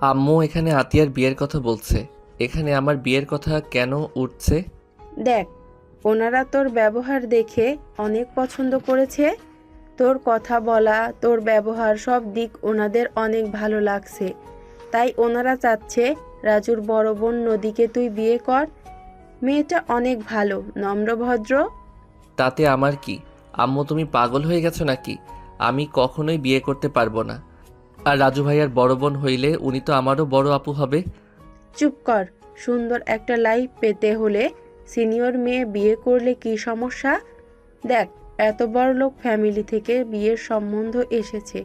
আম্মু এখানে আতিয়ার বিয়ের কথা বলছে। এখানে আমার বিয়ের কথা কেন উঠছে? দেখ, ওনারা তোর ব্যবহার দেখে অনেক পছন্দ করেছে। তোর কথা বলা, তোর ব্যবহার সব দিক ওনাদের অনেক ভালো লাগছে। তাই ওনারা চাচ্ছে রাজুর বড় বোন নদীকে তুই বিয়ে কর। মেয়েটা অনেক ভালো, নম্রভদ্র। তাতে আমার কি? আম্মু তুমি পাগল হয়ে গেছো নাকি? আমি কখনোই বিয়ে করতে পারবো না। আর রাজু ভাইয়ার বড় বোন হইলে উনি তো আমারও বড় আপু হবে। চুপ কর। সুন্দর একটা লাইফ পেতে হলে সিনিয়র মেয়ে বিয়ে করলে কি সমস্যা? দেখ, এত বড় লোক ফ্যামিলি থেকে বিয়ের সম্বন্ধ এসেছে।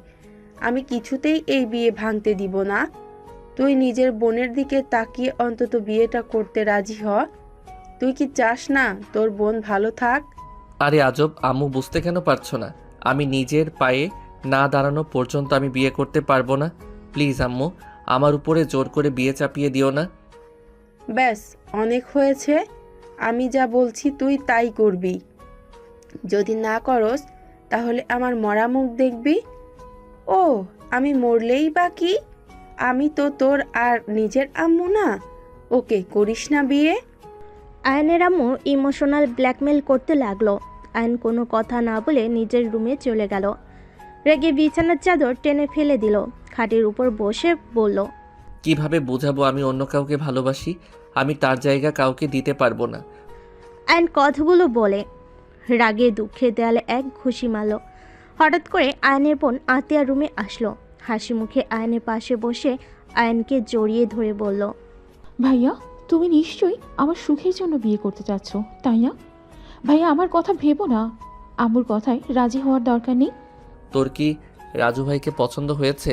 আমি কিছুতেই এই বিয়ে ভাঙতে দিব না। তুই নিজের বোনের দিকে তাকিয়ে অন্তত বিয়েটা করতে রাজি হ। তুই কি চাস না তোর বোন ভালো থাক? আরে আজব, আম্মু বুঝতে কেন পারছো না? আমি নিজের পায়ে না দাঁড়ানো পর্যন্ত আমি বিয়ে করতে পারবো না। প্লিজ আম্মু, আমার উপরে জোর করে বিয়ে চাপিয়ে দিও না। ব্যাস, অনেক হয়েছে। আমি যা বলছি তুই তাই করবি। যদি না করস তাহলে আমার মরা মুখ দেখবি। ও, আমি মরলেই বা কি? আমি তো তোর আর নিজের আম্মু না। ওকে, করিস না বিয়ে। আয়নের আম্মু ইমোশনাল ব্ল্যাকমেল করতে লাগলো। আয়ন কোনো কথা না বলে নিজের রুমে চলে গেল। রেগে বিছানার চাদর টেনে ফেলে দিল, খাটের উপর বসে বলল, কিভাবে বোঝাবো আমি অন্য কাউকে ভালোবাসি? আমি তার জায়গা কাউকে দিতে পারবো না। আয়ন কথাগুলো বলে রাগে দুঃখে দেয়ালে এক ঘুষি মারল। হঠাৎ করে আয়নের বোন আতিয়া রুমে আসলো। হাসি মুখে আয়নের পাশে বসে আয়নকে জড়িয়ে ধরে বলল, ভাইয়া, তুমি নিশ্চয়ই আমার সুখের জন্য বিয়ে করতে চাচ্ছ, তাই না? ভাইয়া, আমার কথা ভেবো না। আম্মুর কথায় রাজি হওয়ার দরকার নেই। তোর কি রাজু ভাইকে পছন্দ হয়েছে?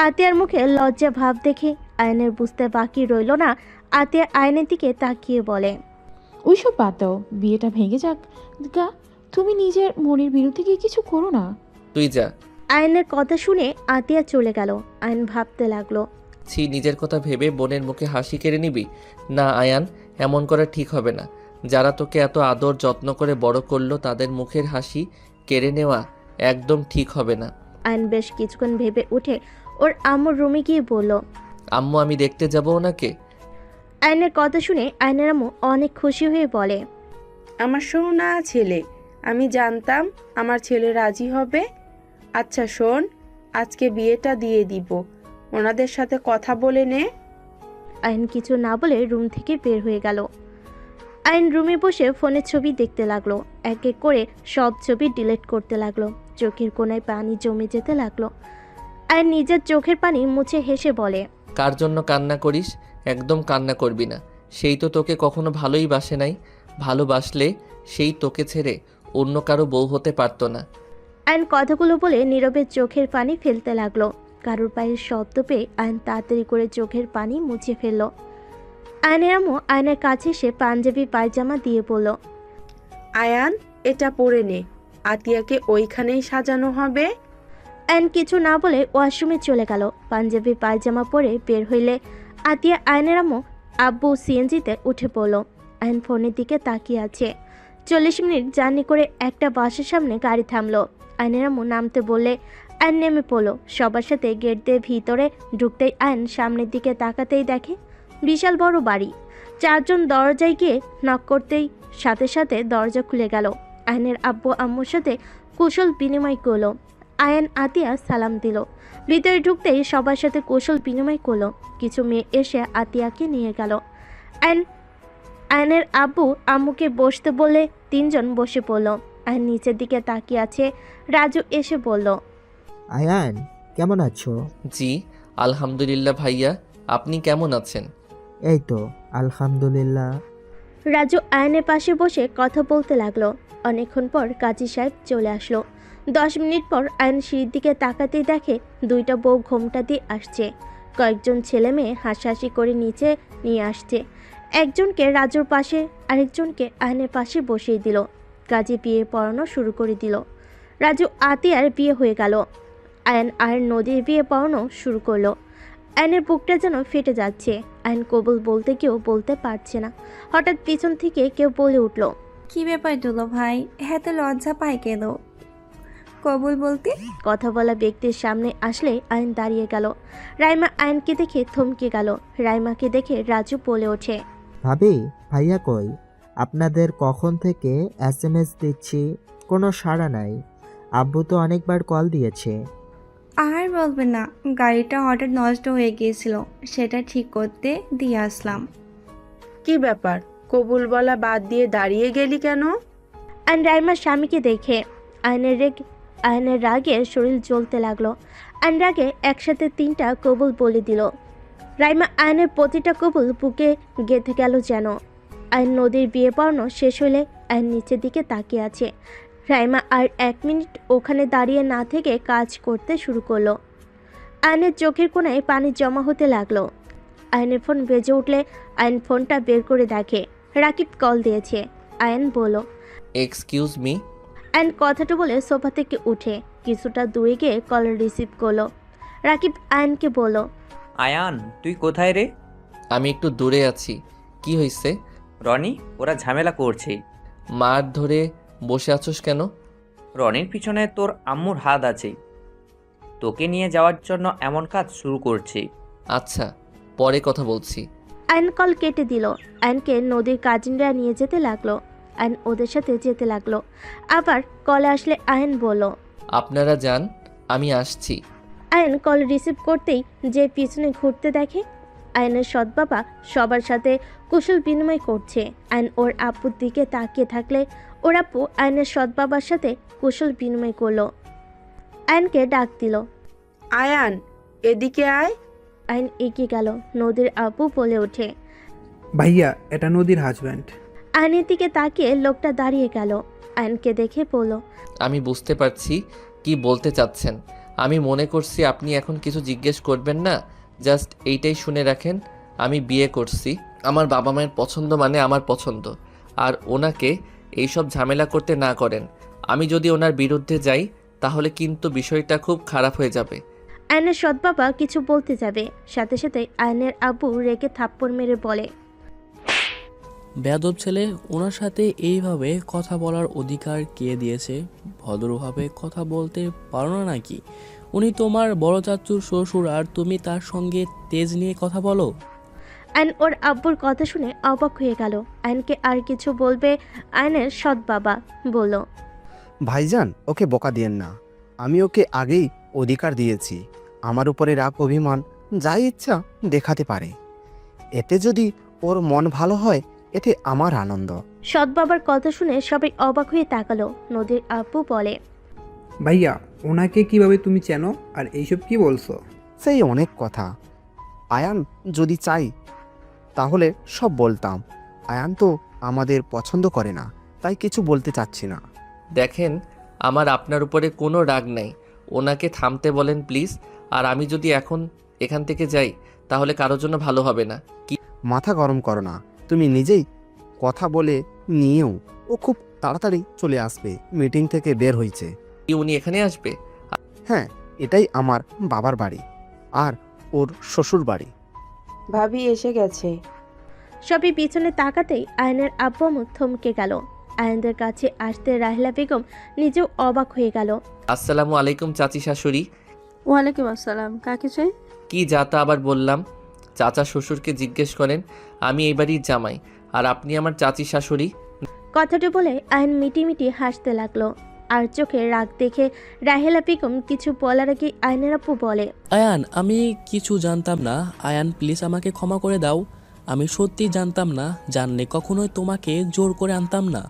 আতিয়ার মুখে লজ্জা ভাব দেখে আয়নের বুঝতে বাকি রইল না। আতিয়া আয়নের দিকে তাকিয়ে বলে, ওইসব বাদ দাও, বিয়েটা ভেঙে যাক গা। তুমি নিজের মনের বিরুদ্ধে গিয়ে কিছু করো না। তুই যা। আয়নের কথা শুনে আতিয়া চলে গেল। আয়ন ভাবতে লাগলো, ছি, নিজের কথা ভেবে বোনের মুখে হাসি কেড়ে নিবি? না আয়ান, এমন করা ঠিক হবে না। যারা তোকে এত আদর যত্ন করে বড় করলো তাদের মুখের হাসি কেড়ে নেওয়া একদম ঠিক হবে না। আয়ন বেশ কিছুক্ষণ ভেবে উঠে ওর আম্মুর রুমে গিয়ে বলল, আম্মু আমি দেখতে যাব ওনাকে। আয়নের কথা শুনে আয়নের আম্মু অনেক খুশি হয়ে বলে, আমার সোনা ছেলে, আমি জানতাম আমার ছেলে রাজি হবে। আচ্ছা শোন, আজকে বিয়েটা দিয়ে দিব। ওনাদের সাথে কথা বলে নে। আয়ন কিছু না বলে রুম থেকে বের হয়ে গেল। আয়ন রুমে বসে ফোনের ছবি দেখতে লাগলো। এক এক করে সব ছবি ডিলিট করতে লাগলো। চোখের কোণায় পানি জমে যেতে লাগলো। আয়ন নিজের চোখের পানি মুছে হেসে বলে, কার জন্য কান্না করিস? একদম কান্না করবি না। সেই তো তোকে কখনো ভালোই বাসে নাই। ভালোবাসলে সেই তোকে ছেড়ে অন্য কারো বউ হতে পারতো না। আয়ন কথাগুলো বলে নীরবে চোখের পানি ফেলতে লাগলো। কারোর পায়ের শব্দ পেয়ে আয়ন তাড়াতাড়ি করে চোখের পানি মুছে ফেলল। আয়নের আম্মু আয়নের কাছে এসে পাঞ্জাবি পায়জামা দিয়ে বলল, আয়ান, এটা পরে নে। আতিয়াকে ওইখানেই সাজানো হবে। আয়ন কিছু না বলে ওয়াশরুমে চলে গেল। পাঞ্জাবি পায়জামা পরে বের হইলে আতিয়া আয়নের আব্বু সিএনজিতে উঠে পড়ল। আয়ন ফোনের দিকে তাকিয়ে আছে। 40 মিনিট জার্নি করে একটা বাসের সামনে গাড়ি থামলো। আয়নের আম্মু নামতে বললে আয়ন নেমে পড়লো। সবার সাথে গেট দিয়ে ভিতরে ঢুকতেই আয়ন সামনের দিকে তাকাতেই দেখে বিশাল বড় বাড়ি। 4 জন দরজায় গিয়ে নক করতেই সাথে সাথে দরজা খুলে গেল। আয়নের আব্বু আম্মুর সাথে কুশল বিনিময় করলো। আয়ান আতিয়া সালাম দিল। ভিতরে ঢুকতেই সবার সাথে কৌশল বিনিময় করলো। কিছু মেয়ে এসে আতিয়াকে নিয়ে গেল। আয়নের আব্বু আম্মুকে বসতে বললে 3 জন বসে পড়ল। আয়ন নিচের দিকে তাকিয়ে আছে। রাজু এসে বলল, আয়ান, কেমন আছো? জি আলহামদুলিল্লাহ ভাইয়া, আপনি কেমন আছেন? এই তো আলহামদুলিল্লাহ। রাজু আয়নের পাশে বসে কথা বলতে লাগলো। অনেকক্ষণ পর কাজী সাহেব চলে আসলো। 10 মিনিট পর আয়ন সিঁড়ির দিকে তাকাতেই দেখে 2টা বউ ঘোমটা দিয়ে আসছে। কয়েকজন ছেলে মেয়ে হাসাহাসি করে নিচে নিয়ে আসছে। একজনকে রাজুর পাশে, আরেকজনকে আয়নের পাশে বসিয়ে দিল। কাজী বিয়ে পড়ানো শুরু করে দিল। রাজু আতিয়ার বিয়ে হয়ে গেল। আয়ন আর নদীর বিয়ে পড়ানো শুরু করলো। আয়নের বুকটা যেন ফেটে যাচ্ছে। আয়ন কবুল বলতে কেউ বলতে পারছে না। হঠাৎ পিছন থেকে কেউ বলে উঠল, কি ব্যাপার দুলো ভাই, এত লজ্জা পাই কেন? কবুল বলতে? কথা বলা ব্যক্তির সামনে আসলে আয়ন দাঁড়িয়ে গেল। রাইমা আয়নকে দেখে থমকে গেল। রাইমাকে দেখে রাজু বলে ওঠে, ভাবি, ভাইয়া কই? আপনাদের কখন থেকে SMS দিচ্ছি, কোনো সাড়া নাই। আব্বু তো অনেকবার কল দিয়েছে। আর বলবে না, গাড়িটা হঠাৎ নষ্ট হয়ে গিয়েছিল, সেটা ঠিক করতে দিয়ে আসলাম। কি ব্যাপার, কবুল বলা বাদ দিয়ে দাঁড়িয়ে গেলি কেন? আয়ন রাইমার স্বামীকে দেখে আয়নের রাগে শরীর জ্বলতে লাগলো। আয়ন রাগে একসাথে 3টা কবুল বলে দিল। রাইমা আয়নের প্রতিটা কবুল বুকে গেঁথে গেল যেন। আয়ন নদীর বিয়ে পড়ানো শেষ হলে আয়ন নিচের দিকে তাকিয়ে আছে। রাইমা আর 1 মিনিট ওখানে দাঁড়িয়ে না থেকে কাজ করতে শুরু করলো। আয়নের চোখের কোণায় পানি জমা হতে লাগলো। আয়নের ফোন বেজে উঠলে আয়ন ফোনটা বের করে দেখে রাকিব কল দিয়েছে। আয়ন বলল, এক্সকিউজ মি। আয়ন কথাটা বলে সোফা থেকে উঠে কিছুটা দূরে গিয়ে কল রিসিভ করলো। রাকিব আয়নকে বলল, আয়ান, তুই কোথায় রে? আমি একটু দূরে আছি। কি হয়েছে? রনি, ওরা ঝামেলা করছে। মার ধরে বসে আছোস কেন? রনির পিছনে তোর আম্মুর হাত আছে, তোকে নিয়ে যাওয়ার জন্য এমন কাজ শুরু করছে। আচ্ছা, পরে কথা বলছি। আয়ন কল কেটে দিল। আয়নকে নদীর কাজিনরা নিয়ে যেতে লাগলো। আয়ন ওদের সাথে যেতে লাগলো। আবার কলে আসলে আয়ন বলল, আপনারা যান, আমি আসছি। আয়ন কল রিসিভ করতেই যে পিছনে ঘুরতে দেখে আয়নের সৎ বাবা সবার সাথে কুশল বিনিময় করছে। আয়ন ওর আপুর দিকে তাকিয়ে থাকলে ওর আপু আয়নের সৎ বাবার সাথে কুশল বিনিময় করলো। আয়নকে ডাক দিল। আয়ান, এদিকে আয়। আয়ন এগিয়ে গেল। নদীর আপু বলে ওঠে। ভাইয়া, এটা নদীর হাজব্যান্ড। আয়নের দিকে তাকিয়ে লোকটা দাঁড়িয়ে গেল। আয়নকে দেখে বলল, আমি বুঝতে পারছি কি বলতে চাচ্ছেন। আমি মনে করছি আপনি এখন কিছু জিজ্ঞেস করবেন না। জাস্ট এইটাই শুনে রাখেন, আমি বিয়ে করছি। আমার বাবা মায়ের পছন্দ মানে আমার পছন্দ। আর ওনাকে এইসব ঝামেলা করতে না করেন। আমি যদি ওনার বিরুদ্ধে যাই তাহলে কিন্তু বিষয়টা খুব খারাপ হয়ে যাবে। আয়নের সৎ বাবা কিছু বলতে যাবে, সাথে সাথে আয়নের আব্বু রেগে থাপ্পড় মেরে বলে, বেয়াদব ছেলে, ওনার সাথে এইভাবে কথা বলার অধিকার কে দিয়েছে? ভদ্রভাবে কথা বলতে পারো না নাকি? উনি তোমার বড় চাচুর শ্বশুর আর তুমি তার সঙ্গে তেজ নিয়ে কথা বলো? আয়ন ওর আব্বুর কথা শুনে অবাক হয়ে গেল। আয়নকে আর কিছু বলবে আয়নের সৎ বাবা বলল, ভাইজান, ওকে বকা দিয়েন না। আমি ওকে আগেই অধিকার দিয়েছি। আমার উপরে রাগ অভিমান যা ইচ্ছা দেখাতে পারে। এতে যদি ওর মন ভালো হয়, এতে আমার আনন্দ। সৎ বাবার কথা শুনে সবাই অবাক হয়ে তাকালো। নদীর আব্বু বলে, ভাইয়া, ওনাকে কিভাবে তুমি চেনো আর এইসব কি বলছো? সেই অনেক কথা। আয়ান যদি চাই তাহলে সব বলতাম। আয়ান তো আমাদের পছন্দ করে না, তাই কিছু বলতে চাচ্ছি না। দেখেন, আমার আপনার উপরে কোনো রাগ নাই। ওনাকে থামতে বলেন প্লিজ। আর আমি যদি এখন এখান থেকে যাই তাহলে কারোর জন্য ভালো হবে না। মাথা গরম করো না। তুমি নিজেই কথা বলে নিয়েও ও খুব তাড়াতাড়ি চলে আসবে। মিটিং থেকে বের হয়েছে। কি উনি এখানে আসবে? হ্যাঁ, এটাই আমার বাবার বাড়ি আর ওর শ্বশুর বাড়ি। ভাবি এসে গেছে। সবাই পিছনে তাকাতেই আয়নের আব্বু আম্মু থমকে গেল। আয়নদের কাছে আসতে রাহিলা বেগম নিজেও অবাক হয়ে গেল। আসসালামু আলাইকুম চাচি শাশুড়ি। ওয়ালাইকুম আসসালাম। কাকে চাই? কি যাতা আবার বললাম? চাচা শ্বশুরকে জিজ্ঞেস করেন। আমি এই বাড়ির জামাই আর আপনি আমার চাচি শাশুড়ি। কথাটা বলে আয়ন মিটিমিটি হাসতে লাগলো। আর চোখে রাগ দেখে রাহেলা বেগম কিছু বলার আগে আয়নের আপু বলে, আয়ান, আমি কিছু জানতাম না। আয়ান, প্লিজ আমাকে ক্ষমা করে দাও। আমি সত্যি জানতাম না। জানলে কখনোই তোমাকে জোর করে আনতাম না।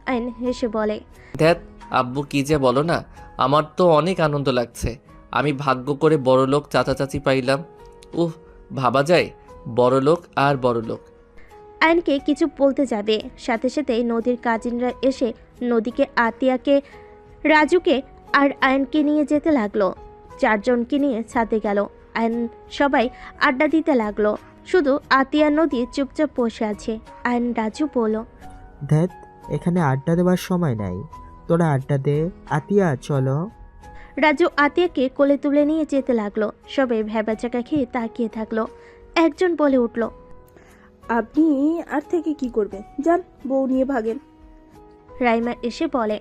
আয়ন হেসে বলে, ধ্যাত, আব্বু কি যে বলো না। আমার তো অনেক আনন্দ লাগছে। আমি ভাগ্য করে বড়লোক চাচা চাচি পাইলাম। উহ, ভাবা যায় বড়লোক আর বড়লোক। আয়নকে কিছু বলতে যাবে, সাথে সাথে নদীর কাজিনরা এসে নদীকে, আতিয়াকে, রাজুকে আর আয়নকে নিয়ে যেতে লাগলো। 4 জনকে নিয়ে ছাদে গেল। আয়ন সবাই আড্ডা দিতে লাগলো। শুধু আতিয়া নদী চুপচাপ বসে আছে। আয়ন রাজু বলল, ধ্যাত, এখানে আড্ডা দেওয়ার সময় নাই। তোরা আড্ডা দে। আতিয়া, চলো। রাজু আতিয়াকে কোলে তুলে নিয়ে যেতে লাগলো। সবাই ভ্যাবাচাকা খেয়ে তাকিয়ে থাকলো। একজন বলে উঠল, আপনি আর থেকে কি করবেন? যান, বউ নিয়ে ভাগেন। রাইমা এসে বলে,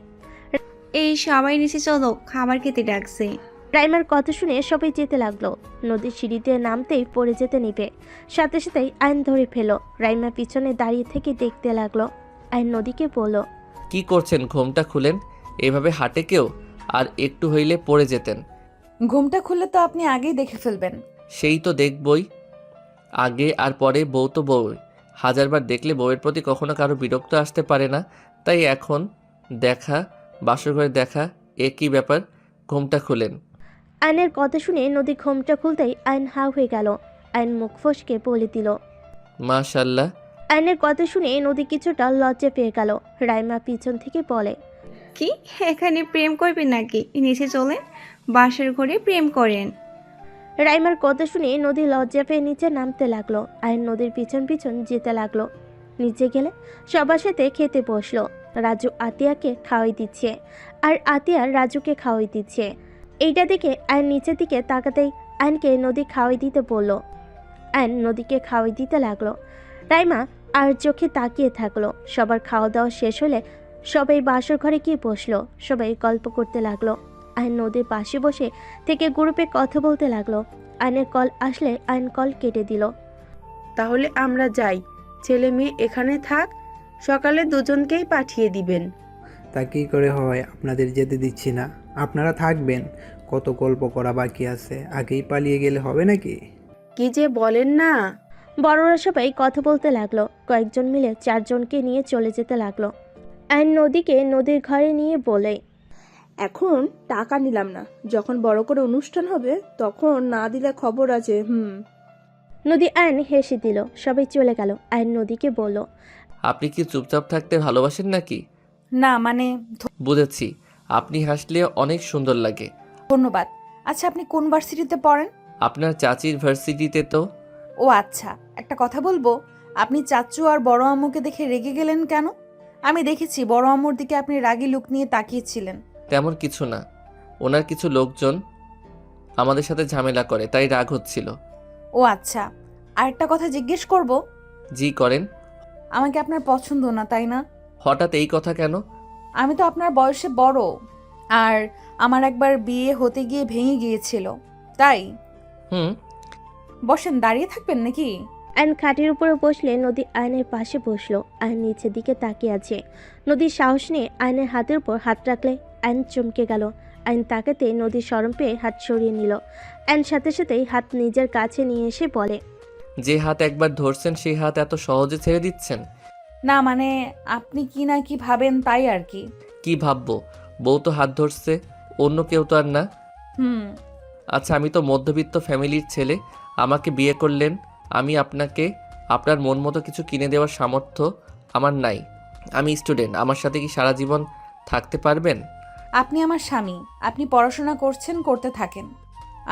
এই সবাই নিচে চলো, খাবার খেতে ডাকছে। রাইমার কথা শুনে সবাই যেতে লাগলো। নদীর সিঁড়িতে নামতেই পড়ে যেতে নিবে, সাথে সাথেই আইন ধরে ফেলো। রাইমা পিছনে দাঁড়িয়ে থেকে দেখতে লাগলো। আইন নদীকে বলল, কি করছেন? ঘোমটা খুলেন। এভাবে হাঁটে কেউ? আর একটু হইলে পড়ে যেতেন। ঘুমটা খুললে তো আপনি আগেই দেখে ফেলবেন। সেই তো দেখবই, আগে আর পরে। বউ তো বউ, হাজারবার দেখলে বউয়ের প্রতি কখনো কারো বিরক্ত আসতে পারে না। তাই এখন দেখা, বাসর ঘরে দেখা, একই ব্যাপার। ঘোমটা খুলেন। আইনের কথা শুনে নদী ঘোমটা খুলতেই আইন হা হয়ে গেল। আইন মুখ ফসকে বলে দিল, মাশাল্লাহ। আইনের কথা শুনে নদী কিছুটা লজ্জা পেয়ে গেল। রাইমা পিছন থেকে বলে, কি এখানে প্রেম করবেন নাকি? নিচে চলেন, বাসার ঘরে প্রেম করেন। রাইমার কথা শুনে নদী লজ্জা পেয়ে নিচে নামতে লাগলো। আইন নদীর পিছন পিছন যেতে লাগলো। নিচে গেলে সবার সাথে খেতে বসলো। রাজু আতিয়াকে খাওয়াই দিচ্ছে, আর আতিয়া রাজুকে খাওয়াই দিচ্ছে। এইটা দেখে আইন নিচের দিকে তাকাতেই আইনকে নদী খাওয়াই দিতে বলল। আইন নদীকে খাওয়াই দিতে লাগলো। রাইমা আর চোখে তাকিয়ে থাকলো। সবার খাওয়া দাওয়া শেষ হলে সবাই বাসর ঘরে গিয়ে বসলো। সবাই গল্প করতে লাগলো। আইন নদীর পাশে বসে থেকে গ্রুপে কথা বলতে লাগলো। আইনের কল আসলে আইন কল কেটে দিল। তাহলে আমরা যাই, ছেলে মেয়ে এখানে থাক, সকালে দুজনকেই পাঠিয়ে দিবেন। তা কী করে হয়, আপনাদের যেতে দিচ্ছি না। আপনারা থাকবেন, কত গল্প করা বাকি আছে। আগেই পালিয়ে গেলে হবে নাকি? কি যে বলেন না। বড়রা সবাই কথা বলতে লাগলো। কয়েকজন মিলে 4 জনকে নিয়ে চলে যেতে লাগলো। আইন নদীকে নদীর ঘরে নিয়ে বলে, এখন টাকা নিলাম না, যখন বড় করে অনুষ্ঠান হবে তখন না দিলে খবর আছে। নদী আইন হেসে দিল। সবাই চলে গেল। আইন নদীকে বলল, আপনি কি চুপচাপ থাকতে ভালোবাসেন নাকি? না মানে বুঝেছি, আপনি হাসলে অনেক সুন্দর লাগে। ধন্যবাদ। আচ্ছা, আপনি কোন ভার্সিটিতে পড়েন? আপনার চাচির ভার্সিটিতে তো। ও আচ্ছা, একটা কথা বলবো, আপনি চাচু আর বড় আম্মুকে দেখে রেগে গেলেন কেন? আমি দেখেছি বড় আম্মুর দিকে আপনি রাগী লুক নিয়ে তাকিয়েছিলেন। তেমন কিছু না, ওনার কিছু লোকজন আমাদের সাথে ঝামেলা করে, তাই রাগ হচ্ছিল। ও আচ্ছা, আর একটা কথা জিজ্ঞেস করব। জি করেন। আমাকে আপনার পছন্দ না, তাই না? হঠাৎ এই কথা কেন? আমি তো আপনার বয়সে বড়, আর আমার একবার বিয়ে হতে গিয়ে ভেঙে গিয়েছিল, তাই। হুম। বসেন, দাঁড়িয়ে থাকবেন নাকি? আইন খাটের উপরে বসলে নদী আয়নের পাশে বসলো। আইন নিচের দিকে তাকিয়ে আছে। নদীর সাহস নিয়ে আইনের হাতের উপর হাত রাখলে আইন চমকে গেল। আইন তাকাতে নদীর শরম পেয়ে হাত সরিয়ে নিল। আইন সাথে সাথেই হাত নিজের কাছে নিয়ে এসে বলে, যে হাত একবার ধরছেন সেই হাত এত সহজে ছেড়ে দিচ্ছেন? না মানে আপনি কি না কি ভাবেন তাই আর কি। কি ভাববো, বউ তো হাত ধরছে, অন্য কেউ তো আর না। আচ্ছা, আমি তো মধ্যবিত্ত ফ্যামিলির ছেলে, আমাকে বিয়ে করলেন, আমি আপনাকে আপনার মন মতো কিছু কিনে দেওয়ার সামর্থ্য আমার নাই। আমি স্টুডেন্ট, আমার সাথে কি সারা জীবন থাকতে পারবেন? আপনি আমার স্বামী, আপনি পড়াশোনা করছেন, করতে থাকেন।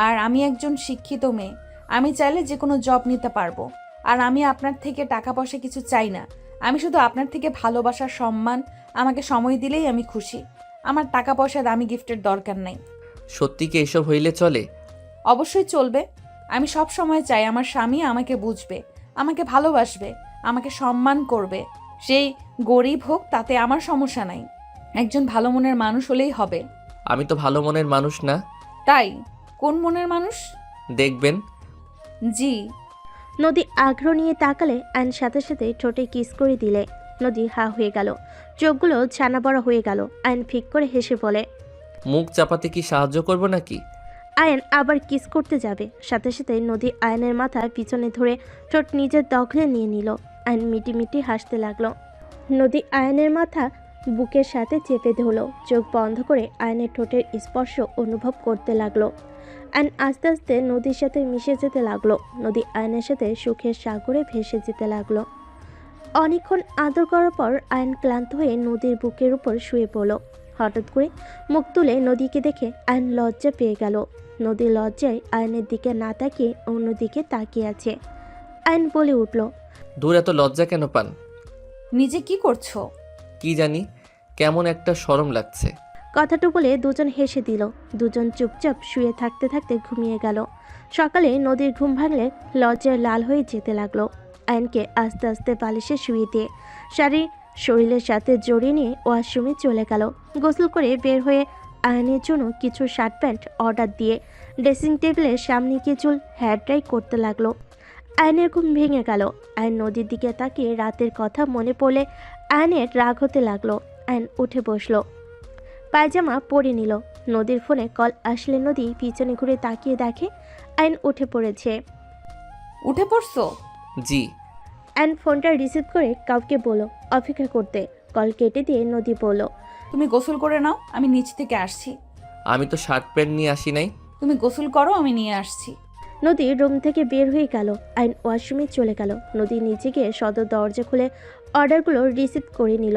আর আমি একজন শিক্ষিত মেয়ে, আমি চাইলে যে কোনো জব নিতে পারবো। আর আমি আপনার থেকে টাকা পয়সা কিছু চাই না, আমি শুধু আপনার থেকে ভালোবাসা, সম্মান, আমাকে সময় দিলেই আমি খুশি। আমার টাকা পয়সা, দামি গিফটের দরকার নাই। সত্যি কি এসব হইলে চলে? অবশ্যই চলবে। আমি সব সময় চাই আমার স্বামী আমাকে বুঝবে, আমাকে ভালোবাসবে, আমাকে সম্মান করবে। সেই গরিব হোক, তাতে আমার সমস্যা নাই, একজন ভালো মনের মানুষ হলেই হবে। আমি তো ভালো মনের মানুষ না। তাই কোন মনের মানুষ? দেখবেন। জি। নদী আগ্রহ নিয়ে তাকালে আইন সাথে সাথে ঠোঁটে কিস করে দিলে। নদী হা হয়ে গেল, চোখগুলো ছানা বড়া হয়ে গেল। আইন ফিক করে হেসে বলে, মুখ চাপাতে কি সাহায্য করব নাকি? আয়ন আবার কিস করতে যাবে, সাথে সাথে নদী আয়নের মাথা পিছনে ধরে ঠোঁট নিজের দখলে নিয়ে নিল। আয়ন মিটি মিটি হাসতে লাগলো। নদী আয়নের মাথা বুকের সাথে চেপে ধরলো। চোখ বন্ধ করে আয়নের ঠোঁটের স্পর্শ অনুভব করতে লাগলো। আয়ন আস্তে আস্তে নদীর সাথে মিশে যেতে লাগলো। নদী আয়নের সাথে সুখের সাগরে ভেসে যেতে লাগলো। অনেকক্ষণ আদর করার পর আয়ন ক্লান্ত হয়ে নদীর বুকের উপর শুয়ে পড়ল। হঠাৎ করে মুখ তুলে নদীকে দেখে আয়ন লজ্জা পেয়ে গেল। নদী লজ্জায় আয়নের দিকে না তাকিয়ে অন্যদিকে তাকিয়ে আছে। আয়ন বলে উঠল, দূর, এত লজ্জা কেন পান? নিজে কি করছো? কি জানি, কেমন একটা শরম লাগছে। কথাটা বলে দুজন হেসে দিল। দুজন চুপচাপ শুয়ে থাকতে থাকতে ঘুমিয়ে গেল। সকালে নদীর ঘুম ভাঙলে লজ্জায় লাল হয়ে যেতে লাগলো। আয়নকে আস্তে আস্তে বালিশে শুয়ে দিয়ে শাড়ির শরীরের সাথে জড়িয়ে নিয়ে ওয়াশরুমে চলে গেল। গোসল করে বের হয়ে আয়নের জন্য কিছু শার্ট প্যান্ট অর্ডার দিয়ে ড্রেসিং টেবিলের সামনে গিয়ে চুল হেয়ার ড্রাই করতে লাগলো। আয়নের ঘুম ভেঙে গেল। আয়ন নদীর দিকে তাকিয়ে রাতের কথা মনে পড়লে আয়নের রাগ হতে লাগলো। আয়ন উঠে বসলো, পায়জামা পরে নিল। নদীর ফোনে কল আসলে নদী পিছনে ঘুরে তাকিয়ে দেখে আয়ন উঠে পড়েছে। উঠে পড়ছো? জি। আয়ন ফোনটা রিসিভ করে কাউকে বলো অপেক্ষা করতে। কল কেটে দিয়ে নদী বলল, তুমি গোসল করে নাও, আমি নিচ থেকে আসছি। আমি তো শার্ট প্যান্ট নিয়ে আসি নাই। তুমি গোসল করো, আমি নিয়ে আসছি। নদী রুম থেকে বের হয়ে গেল। আইন ওয়াশরুমে চলে গেল। নদী নিচে গিয়ে সদর দরজা খুলে অর্ডারগুলো রিসিভ করে নিল।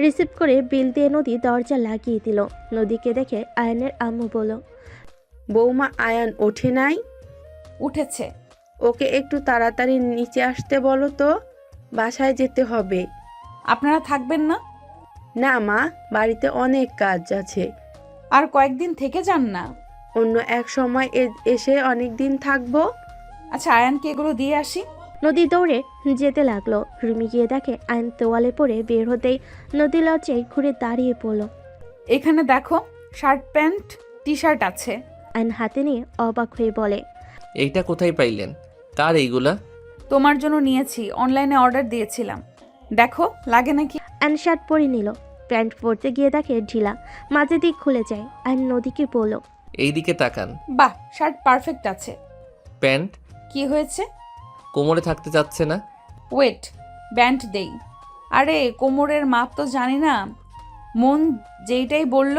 রিসিভ করে বিল দিয়ে নদী দরজা লাগিয়ে দিল। নদীকে দেখে আয়নের আম্মু বলল, বৌমা আয়ান ওঠে নাই? উঠেছে। ওকে একটু তাড়াতাড়ি নিচে আসতে বলো তো, বাসায় যেতে হবে। আপনারা থাকবেন না? না মা, বাড়িতে অনেক কাজ আছে। আর কয়েকদিন থেকে যান না। অন্য এক সময় এসে অনেক দিন থাকবো। আচ্ছা, আয়ানকে এগুলো দিয়ে আসি। নদী দৌড়ে যেতে লাগলো। রুমে গিয়ে দেখে আইন তোয়ালে পরে বের হতেই নদী লজ্জায় ঘুরে দাঁড়িয়ে পড়ল। এখানে দেখো, শার্ট প্যান্ট টি শার্ট আছে। আইন হাতে নিয়ে অবাক হয়ে বলে, এইটা কোথায় পাইলেন? কার এইগুলা? তোমার জন্য নিয়েছি, অনলাইনে অর্ডার দিয়েছিলাম। দেখো লাগে নাকি। আইন শার্ট পরে নিল। প্যান্ট পরতে গিয়ে দেখে ঢিলা, মাঝে দিক খুলে যায়। আইন নদীকে বলল, এইদিকে তাকান। বাহ, শার্ট পারফেক্ট আছে। প্যান্ট কি হয়েছে? কোমরে থাকতে চাচ্ছে না। ওয়েট, ব্যান্ড দেই। আরে কোমরের মাপ তো জানি না, মন যেইটাই বলল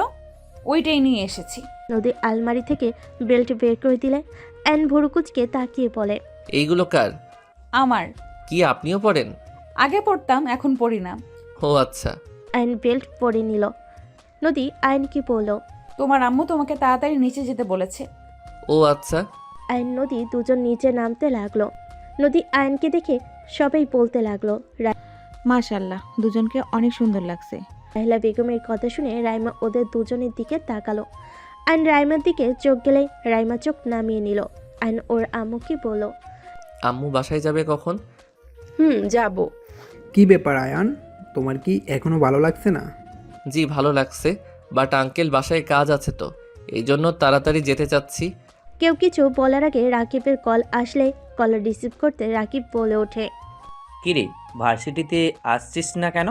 ওইটাই নিয়ে এসেছি। নদী আলমারি থেকে বেল্ট বের করে দিলে আইন ভুরুকুচকে তাকিয়ে বলে, এইগুলো কার? আমার। কি আপনিও পরেন? আগে পড়তাম, এখন পড়ি না। ও আচ্ছা। আইন বেল্ট পরে নিল। নদী আইনকে বলল, তোমার আম্মু তোমাকে তাড়াতাড়ি নিচে যেতে বলেছে। ও আচ্ছা। আইন নদী দুজন নিচে নামতে লাগলো। নদী আইনকে দেখে সবাই বলতে লাগলো। মাশাআল্লাহ, দুজনকে অনেক সুন্দর লাগছে। রাহিলা বেগমের কথা শুনে রাইমা ওদের দুজনের দিকে তাকালো। আইন রাইমার দিকে চোখ গেলে রাইমা চোখ নামিয়ে নিল। আইন ওর আম্মুকে বলল, আম্মু বাসায় যাবে কখন? যাব। কি ব্যাপার আয়ান, তোমার কি এখনো ভালো লাগছে না? জি ভালো লাগছে, বাট আঙ্কেল বাসায় কাজ আছে তো, এই জন্য তাড়াতাড়ি যেতে চাচ্ছি। কেউ কিছু বলার আগে রাকিবের কল আসলে কল রিসিভ করতে রাকিব বলে ওঠে, কিরে, ভার্সিটিতে আসছিস না কেন?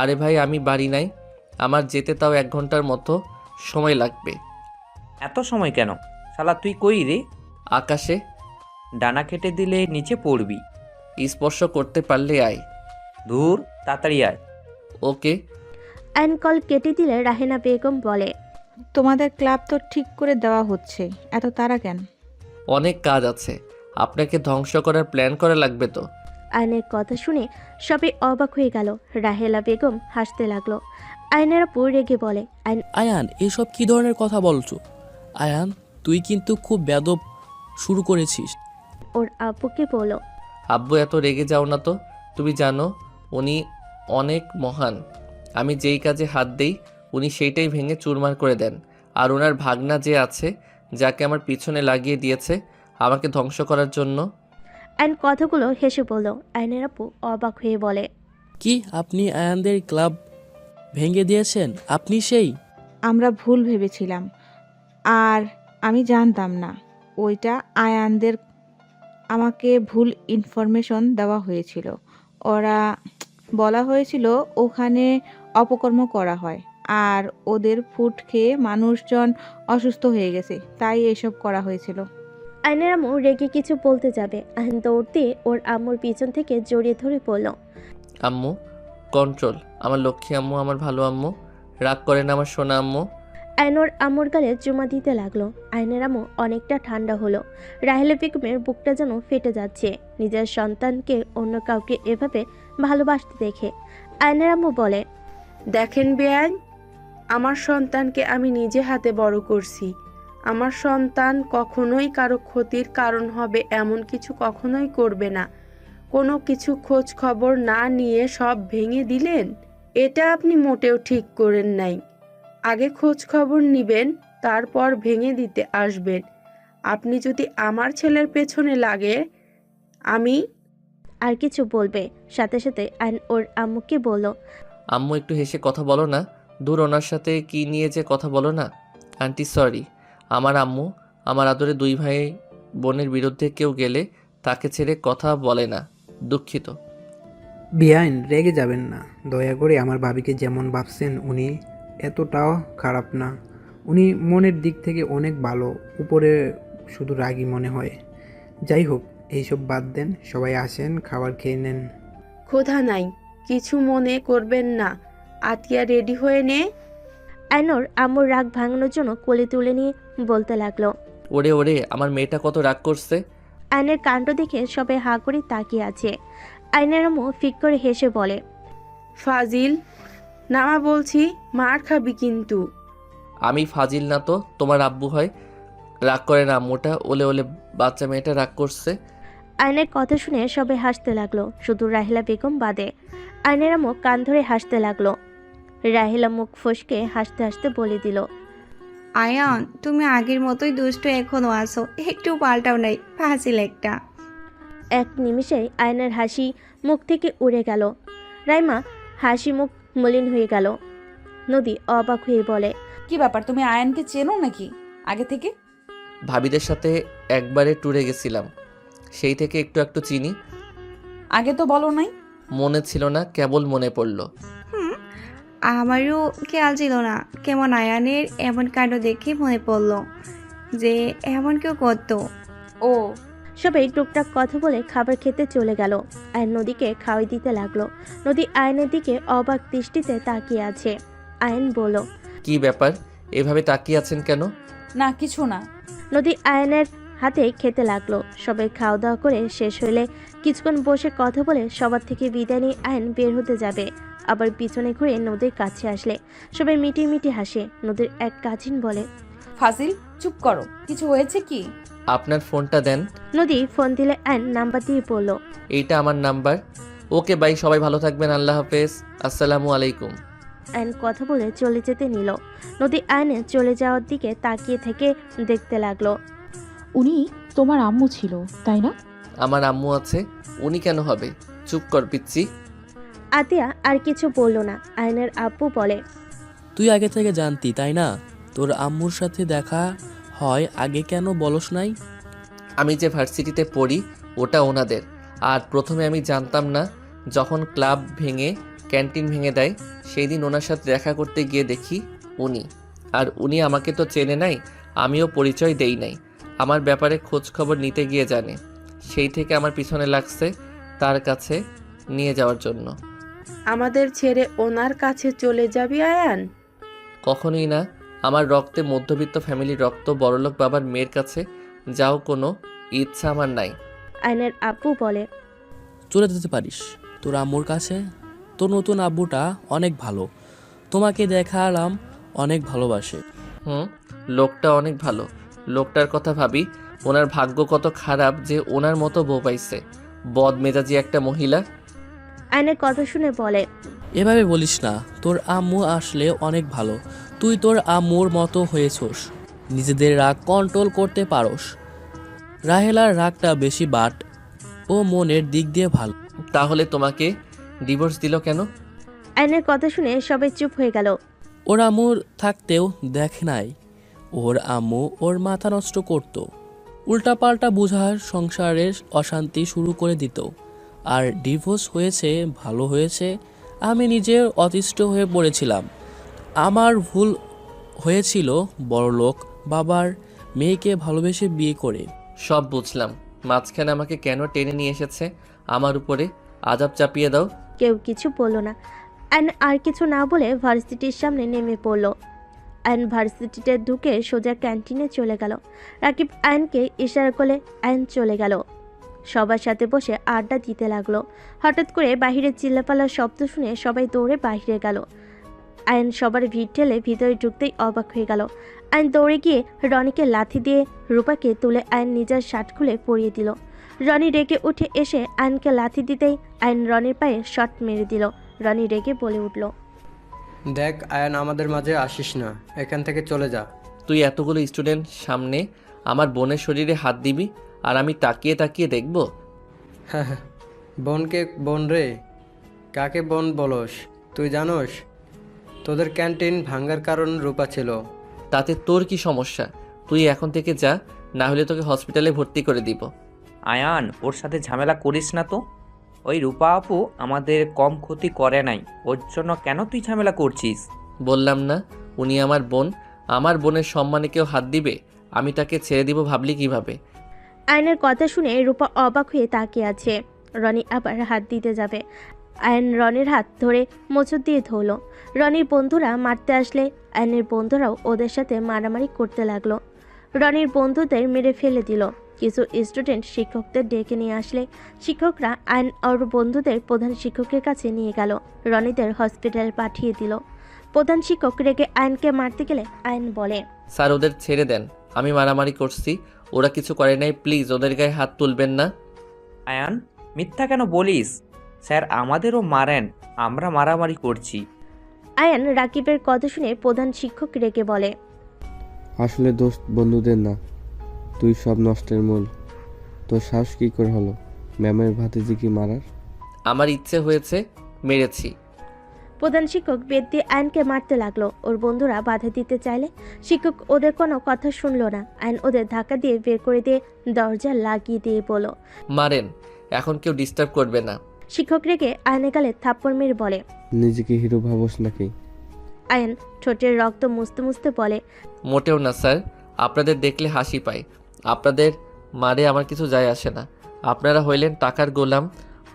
আরে ভাই আমি বাড়ি নাই, আমার যেতে তাও 1 ঘন্টার মতো সময় লাগবে। এত সময় কেন? শালা তুই কই রে? আকাশে। ডানা কেটে দিলে নিচে পড়বি। স্পর্শ করতে পারলে আয়। ধুর, তাড়াতাড়ি আয়। ওকে। আইন কল কেটে দিলে রাহেনা বেগম বলে, তোমাদের ক্লাব তো ঠিক করে দেওয়া হচ্ছে, এত তাড়া কেন? অনেক কাজ আছে, আপনাকে ধ্বংস করার প্ল্যান করা লাগবে তো। আইনের কথা শুনে সবাই অবাক হয়ে গেল। রাহেলা বেগম হাসতে লাগলো। আইনের আপু রেগে বলে, আয়ান এসব কি ধরনের কথা বলছো? আয়ান তুই কিন্তু খুব বেদব শুরু করেছিস। ওর আব্বুকে বলো, আব্বু এত রেগে যাও না তো, তুমি জানো উনি অনেক মহান। আমি যেই কাজে হাত দেই উনি সেইটাই ভেঙে চুরমার করে দেন। আর ওনার ভাগনা যে আছে, যাকে আমার পিছনে লাগিয়ে দিয়েছে আমাকে ধ্বংস করার জন্য। আইন কথাগুলো হেসে বলল। আইনের আপু অবাক হয়ে বলে, কি আপনি আয়ানদের ক্লাব ভেঙে দিয়েছেন? আপনি সেই? আমরা ভুল ভেবেছিলাম, আর আমি জানতাম না ওইটা আয়ানদের। আমাকে ভুল ইনফরমেশন দেওয়া হয়েছিল। ওরা বলা হয়েছিল ওখানে অপকর্ম করা হয়, আর ওদের ফুড খেয়ে মানুষজন অসুস্থ হয়ে গেছে, তাই এসব করা হয়েছিল। আইনের আম্মু রেগে কিছু বলতে যাবে, আইন দৌড় দিয়ে ওর আম্মুর পিছন থেকে জড়িয়ে ধরে বলল, আম্মু কন্ট্রোল, আমার লক্ষ্মী আম্মু, আমার ভালো আম্মু, রাগ করেন আমার সোনা আম্মু। আইন ওর আম্মুর গালে চুমা দিতে লাগলো। আইনের আম্মু অনেকটা ঠান্ডা হলো। রাহেলা বেগমের বুকটা যেন ফেটে যাচ্ছে নিজের সন্তানকে অন্য কাউকে এভাবে ভালোবাসতে দেখে। আইনের আম্মু বলে, দেখেন বেআইন, আমার সন্তানকে আমি নিজে হাতে বড় করছি। আমার সন্তান কখনোই কারো ক্ষতির কারণ হবে এমন কিছু কখনোই করবে না। কোনো কিছু খোঁজ খবর না নিয়ে সব ভেঙে দিলেন, এটা আপনি মোটেও ঠিক করেন নাই। আগে খোঁজ খবর নিবেন, তারপর ভেঙে দিতে আসবেন। আপনি যদি আমার ছেলের পেছনে লাগে, আমি আর কিছু বলবে, সাথে সাথে আয়ন ওর আম্মুকে বলল, আম্মু একটু হেসে কথা বলো না। দূর, ওনার সাথে কি নিয়ে যে কথা বলো না। আন্টি সরি, আমার আম্মু আমার আদরে 2 ভাই বোনের বিরুদ্ধে কেউ গেলে তাকে ছেড়ে কথা বলে না। দুঃখিত। বিয়াইন রেগে যাবেন না, দয়া করে আমার ভাবিকে যেমন ভাবছেন উনি এতটাও খারাপ না। উনি মনের দিক থেকে অনেক ভালো, উপরে শুধু রাগী মনে হয়। যাই হোক, এইসব বাদ দেন, সবাই আসেন, খাবার খেয়ে নেন। ক্ষুধা নাই, কিছু মনে করবেন না। আতিয়া রেডি হয়ে নে। আয়নোর আম্মুর রাগ ভাঙানোর জন্য কোলে তুলে নিয়ে বলতে লাগলো। ওরে ওরে, আমার মেয়েটা কত রাগ করছে। আয়নের কাণ্ড দেখে সবাই হাঁ করে তাকিয়ে আছে। আয়নের আম্মু ফিক করে হেসে বলে, ফাজিল, নামা বলছি, মার খাবি কিন্তু। আমি ফাজিল না তো তোমার আব্বু হয়? রাগ করে না আম্মুটা, ওলে ওলে বাচ্চা মেয়েটা রাগ করছে। আয়নের কথা শুনে সবাই হাসতে লাগলো, শুধু রাহিলা বেগম বাদে। আয়নের আম্মু কান ধরে হাসতে লাগলো। রাহিলা মুখ ফসকে হাসতে হাসতে বলে দিল, আয়ান, তুমি আগের মতোই দুষ্ট এখনো আসো, একটু পাল্টাও নাই, ফাজিল একটা। এক নিমিষেই আয়নের হাসি মুখ থেকে উড়ে গেল। রাইমা হাসি মুখ মলিন হয়ে গেল। নদী অবাক হয়ে বলে, কি ব্যাপার, তুমি আয়ানকে চেনো নাকি আগে থেকে? ভাবিদের সাথে একবারে ট্যুরে গেছিলাম, সেই থেকে একটু একটু চিনি। আগে তো বলো নাই। মনে ছিল না, কেবল মনে পড়লো। আমারও খেয়াল ছিল না, কেমন আয়ানের এমন কাণ্ড দেখে মনে পড়লো যে এমন কেউ করতো। ও, সবাই টুকটাক কথা বলে খাবার খেতে চলে গেল। আয়ন নদীকে খাওয়াই দিতে লাগলো। নদী আয়নের দিকে অবাক দৃষ্টিতে তাকিয়ে আছে। আয়ন বলল, কি ব্যাপার, এভাবে তাকিয়ে আছেন কেন? না কিছু না। নদী আয়নের হাতে খেতে লাগলো। সবাই খাওয়া দাওয়া করে শেষ হলে কিছুক্ষণ বসে কথা বলে সবার থেকে বিদায় নিয়ে আয়ন বের হতে যাবে। আবার পিছনে ঘুরে নদীর কাছে আসলে সবাই মিটি মিটি হাসে। নদীর এক কাজিন বলে, ফাজিল, চুপ করো, কিছু হয়েছে কি? আপনার ফোনটা দেন। নদী ফোন দিলে আয়ন নাম্বার দিয়ে বলল, এইটা আমার নাম্বার। ওকে বাই, সবাই ভালো থাকবেন, আল্লাহ হাফেজ, আসসালামু আলাইকুম। আয়ন কথা বলে চলে যেতে নিল। নদী আয়নে চলে যাওয়ার দিকে তাকিয়ে থেকে দেখতে লাগলো। উনি তোমার আম্মু ছিল, তাই না? আমার আম্মু আছে, উনি কেন হবে? চুপ কর পিচ্ছি। আতিয়া আর কিছু বলল না। আয়নের আব্বু বলে, তুই আগে থেকে জানতি তাই না? তোর আম্মুর সাথে দেখা হয় আগে কেন বলস নাই? আমি যে ভার্সিটিতে পড়ি ওটা ওনাদের। আর প্রথমে আমি জানতাম না, যখন ক্লাব ভেঙে ক্যান্টিন ভেঙে দেয় সেই দিন ওনার সাথে দেখা করতে গিয়ে দেখি উনি। আর উনি আমাকে তো চেনে নাই, আমিও পরিচয় দেই নাই। আমার ব্যাপারে খোঁজ খবর নিতে গিয়ে জানে, সেই থেকে আমার পিছনে লাগছে তার কাছে নিয়ে যাওয়ার জন্য। আমাদের ছেড়ে ওনার কাছে চলে যাবি আয়ান? কখনোই না। আমার রক্তে মধ্যবিত্ত ফ্যামিলির রক্ত, বড়লোক বাবার মেয়ের কাছে যাও কোনো ইচ্ছা আমার নাই। আয়নের আব্বু বলে, চলে যেতে পারিস তোর আম্মুর কাছে। তোর নতুন আব্বুটা অনেক ভালো, তোমাকে দেখালাম অনেক ভালোবাসে। লোকটা অনেক ভালো। লোকটার কথা ভাবি, ওনার ভাগ্য কত খারাপ যে ওনার মতো বউ পাইছে। বদমেজাজি একটা মহিলা। আয়নের কথা শুনে বলে, এভাবে বলিস না, তোর আম্মু আসলে অনেক ভালো। তুই তোর আম্মুর মতো হয়েছোস, নিজেদের রাগ কন্ট্রোল করতে পারোস। রাহেলার রাগটা বেশি, বাট ও মনের দিক দিয়ে ভালো। তাহলে তোমাকে ডিভোর্স দিল কেন? আয়নের কথা শুনে সবাই চুপ হয়ে গেল। ওর আম্মুর থাকতেও দেখে নাই ওর আম্মু ওর মাথা নষ্ট করত, উল্টাপাল্টা বুঝার সংসারের অশান্তি শুরু করে দিত। আর ডিভোর্স হয়েছে, ভালো হয়েছে। আমি নিজে অতিষ্ঠ হয়ে পড়েছিলাম। আমার ভুল হয়েছিল বড়লোক বাবার মেয়েকে ভালোবেসে বিয়ে করে। সব বুঝলাম, মাঝখানে আমাকে কেন টেনে নিয়ে এসেছে আমার উপরে আজাব চাপিয়ে দাও। কেউ কিছু বলল না। আয়ন আর কিছু না বলে ভার্সিটির সামনে নেমে পড়ল। আয়ন ভার্সিটিতে ঢুকে সোজা ক্যান্টিনে চলে গেল। রাকিব আয়নকে ইশারা করলে আয়ন চলে গেল। সবার সাথে বসে আড্ডা দিতে লাগলো। হঠাৎ করে বাহিরে চিল্লাপাল্লার শব্দ শুনে সবাই দৌড়ে বাহিরে গেল। আয়ন সবার ভিড় ঠেলে ভিতরে ঢুকতেই অবাক হয়ে গেল। আয়ন দৌড়ে গিয়ে রনিকে লাথি দিয়ে রূপাকে তুলে আয়ন নিজের শার্ট খুলে পরিয়ে দিল। রনি রেগে উঠে এসে আয়নকে লাথি দিতেই আয়ন রনির পায়ে শট মেরে দিল। রনি রেগে বলে উঠল, দেখ আয়ান, আমাদের মাঝে আসিস না, এখান থেকে চলে যা। তুই এতগুলো স্টুডেন্ট সামনে আমার বোনের শরীরে হাত দিবি আর আমি তাকিয়ে তাকিয়ে দেখব? হ্যাঁ হ্যাঁ, বোনকে বোন রে, কাকে বোন বলস? তুই জানোস তোদের ক্যান্টিন ভাঙ্গার কারণ রূপা ছিল। তাতে তোর কি সমস্যা? তুই এখন থেকে যা, না হলে তোকে হসপিটালে ভর্তি করে দিব। আয়ান, ওর সাথে ঝামেলা করিস না তো। ওই রূপা আপু আমাদের কম ক্ষতি করে নাই, ওর জন্য কেন তুই ঝামেলা করছিস? বললাম না উনি আমার বোন, আমার বোনের সম্মানে কেউ হাত দিবে? আমি তাকে ছেড়ে দিব ভাবলি কিভাবে? আয়নের কথা শুনে রূপা অবাক হয়ে তাকিয়ে আছে। রনি আবার হাত দিতে যাবে, আয়ন রনির হাত ধরে মোচড় দিয়ে ধরল। রনির বন্ধুরা মারতে আসলে আয়নের বন্ধুরাও ওদের সাথে মারামারি করতে লাগলো। রনির বন্ধুদের মেরে ফেলে দিল। কিছু স্টুডেন্ট শিক্ষকদের ডেকে নিয়ে আসলে শিক্ষকরা আয়ন ওর বন্ধুদের প্রধান শিক্ষকের কাছে নিয়ে গেল। রনিদের হসপিটালে পাঠিয়ে দিল। প্রধান শিক্ষক রেগে আয়নকে মারতে গেলে আয়ন বলে, স্যার ওদের ছেড়ে দেন, আমি মারামারি করছি, ওরা কিছু করে নাই, প্লিজ ওদের গায়ে হাত তুলবেন না। আয়ান, মিথ্যা কেন বলিস? স্যার আমাদেরও মারেন, আমরা মারামারি করছি। আয়ন রাকিবের কথা শুনে প্রধান শিক্ষক রেগে বলে, আসলে দোস্ত বন্ধুদের না, তুই সব নষ্টের মূল। তোর সাহস কী করে হলো ম্যামের ভাতিজিকে মারার? আমার ইচ্ছে হয়েছে, মেরেছি। প্রধান শিক্ষক বেত দিয়ে আয়নকে মারতে লাগলো। ওর বন্ধুরা বাধা দিতে চাইলে শিক্ষক ওদের কোনো কথা শুনলো না। আয়ন ওদের ধাক্কা দিয়ে বের করে দিয়ে দরজা লাগিয়ে দিয়ে বলল, মারেন, এখন কেউ ডিস্টার্ব করবে না। শিক্ষক রেগে আয়নে গালে থাপ্পড় মেরে বলে। নিজেকে হিরো ভাবস নাকি? আয়ন ঠোঁটের রক্ত মুছতে মুছতে বলে, মোটেও না স্যার, আপনাদের দেখলে হাসি পায়। আপনাদের মারে আমার কিছু যায় আসে না। আপনারা হইলেন টাকার গোলাম,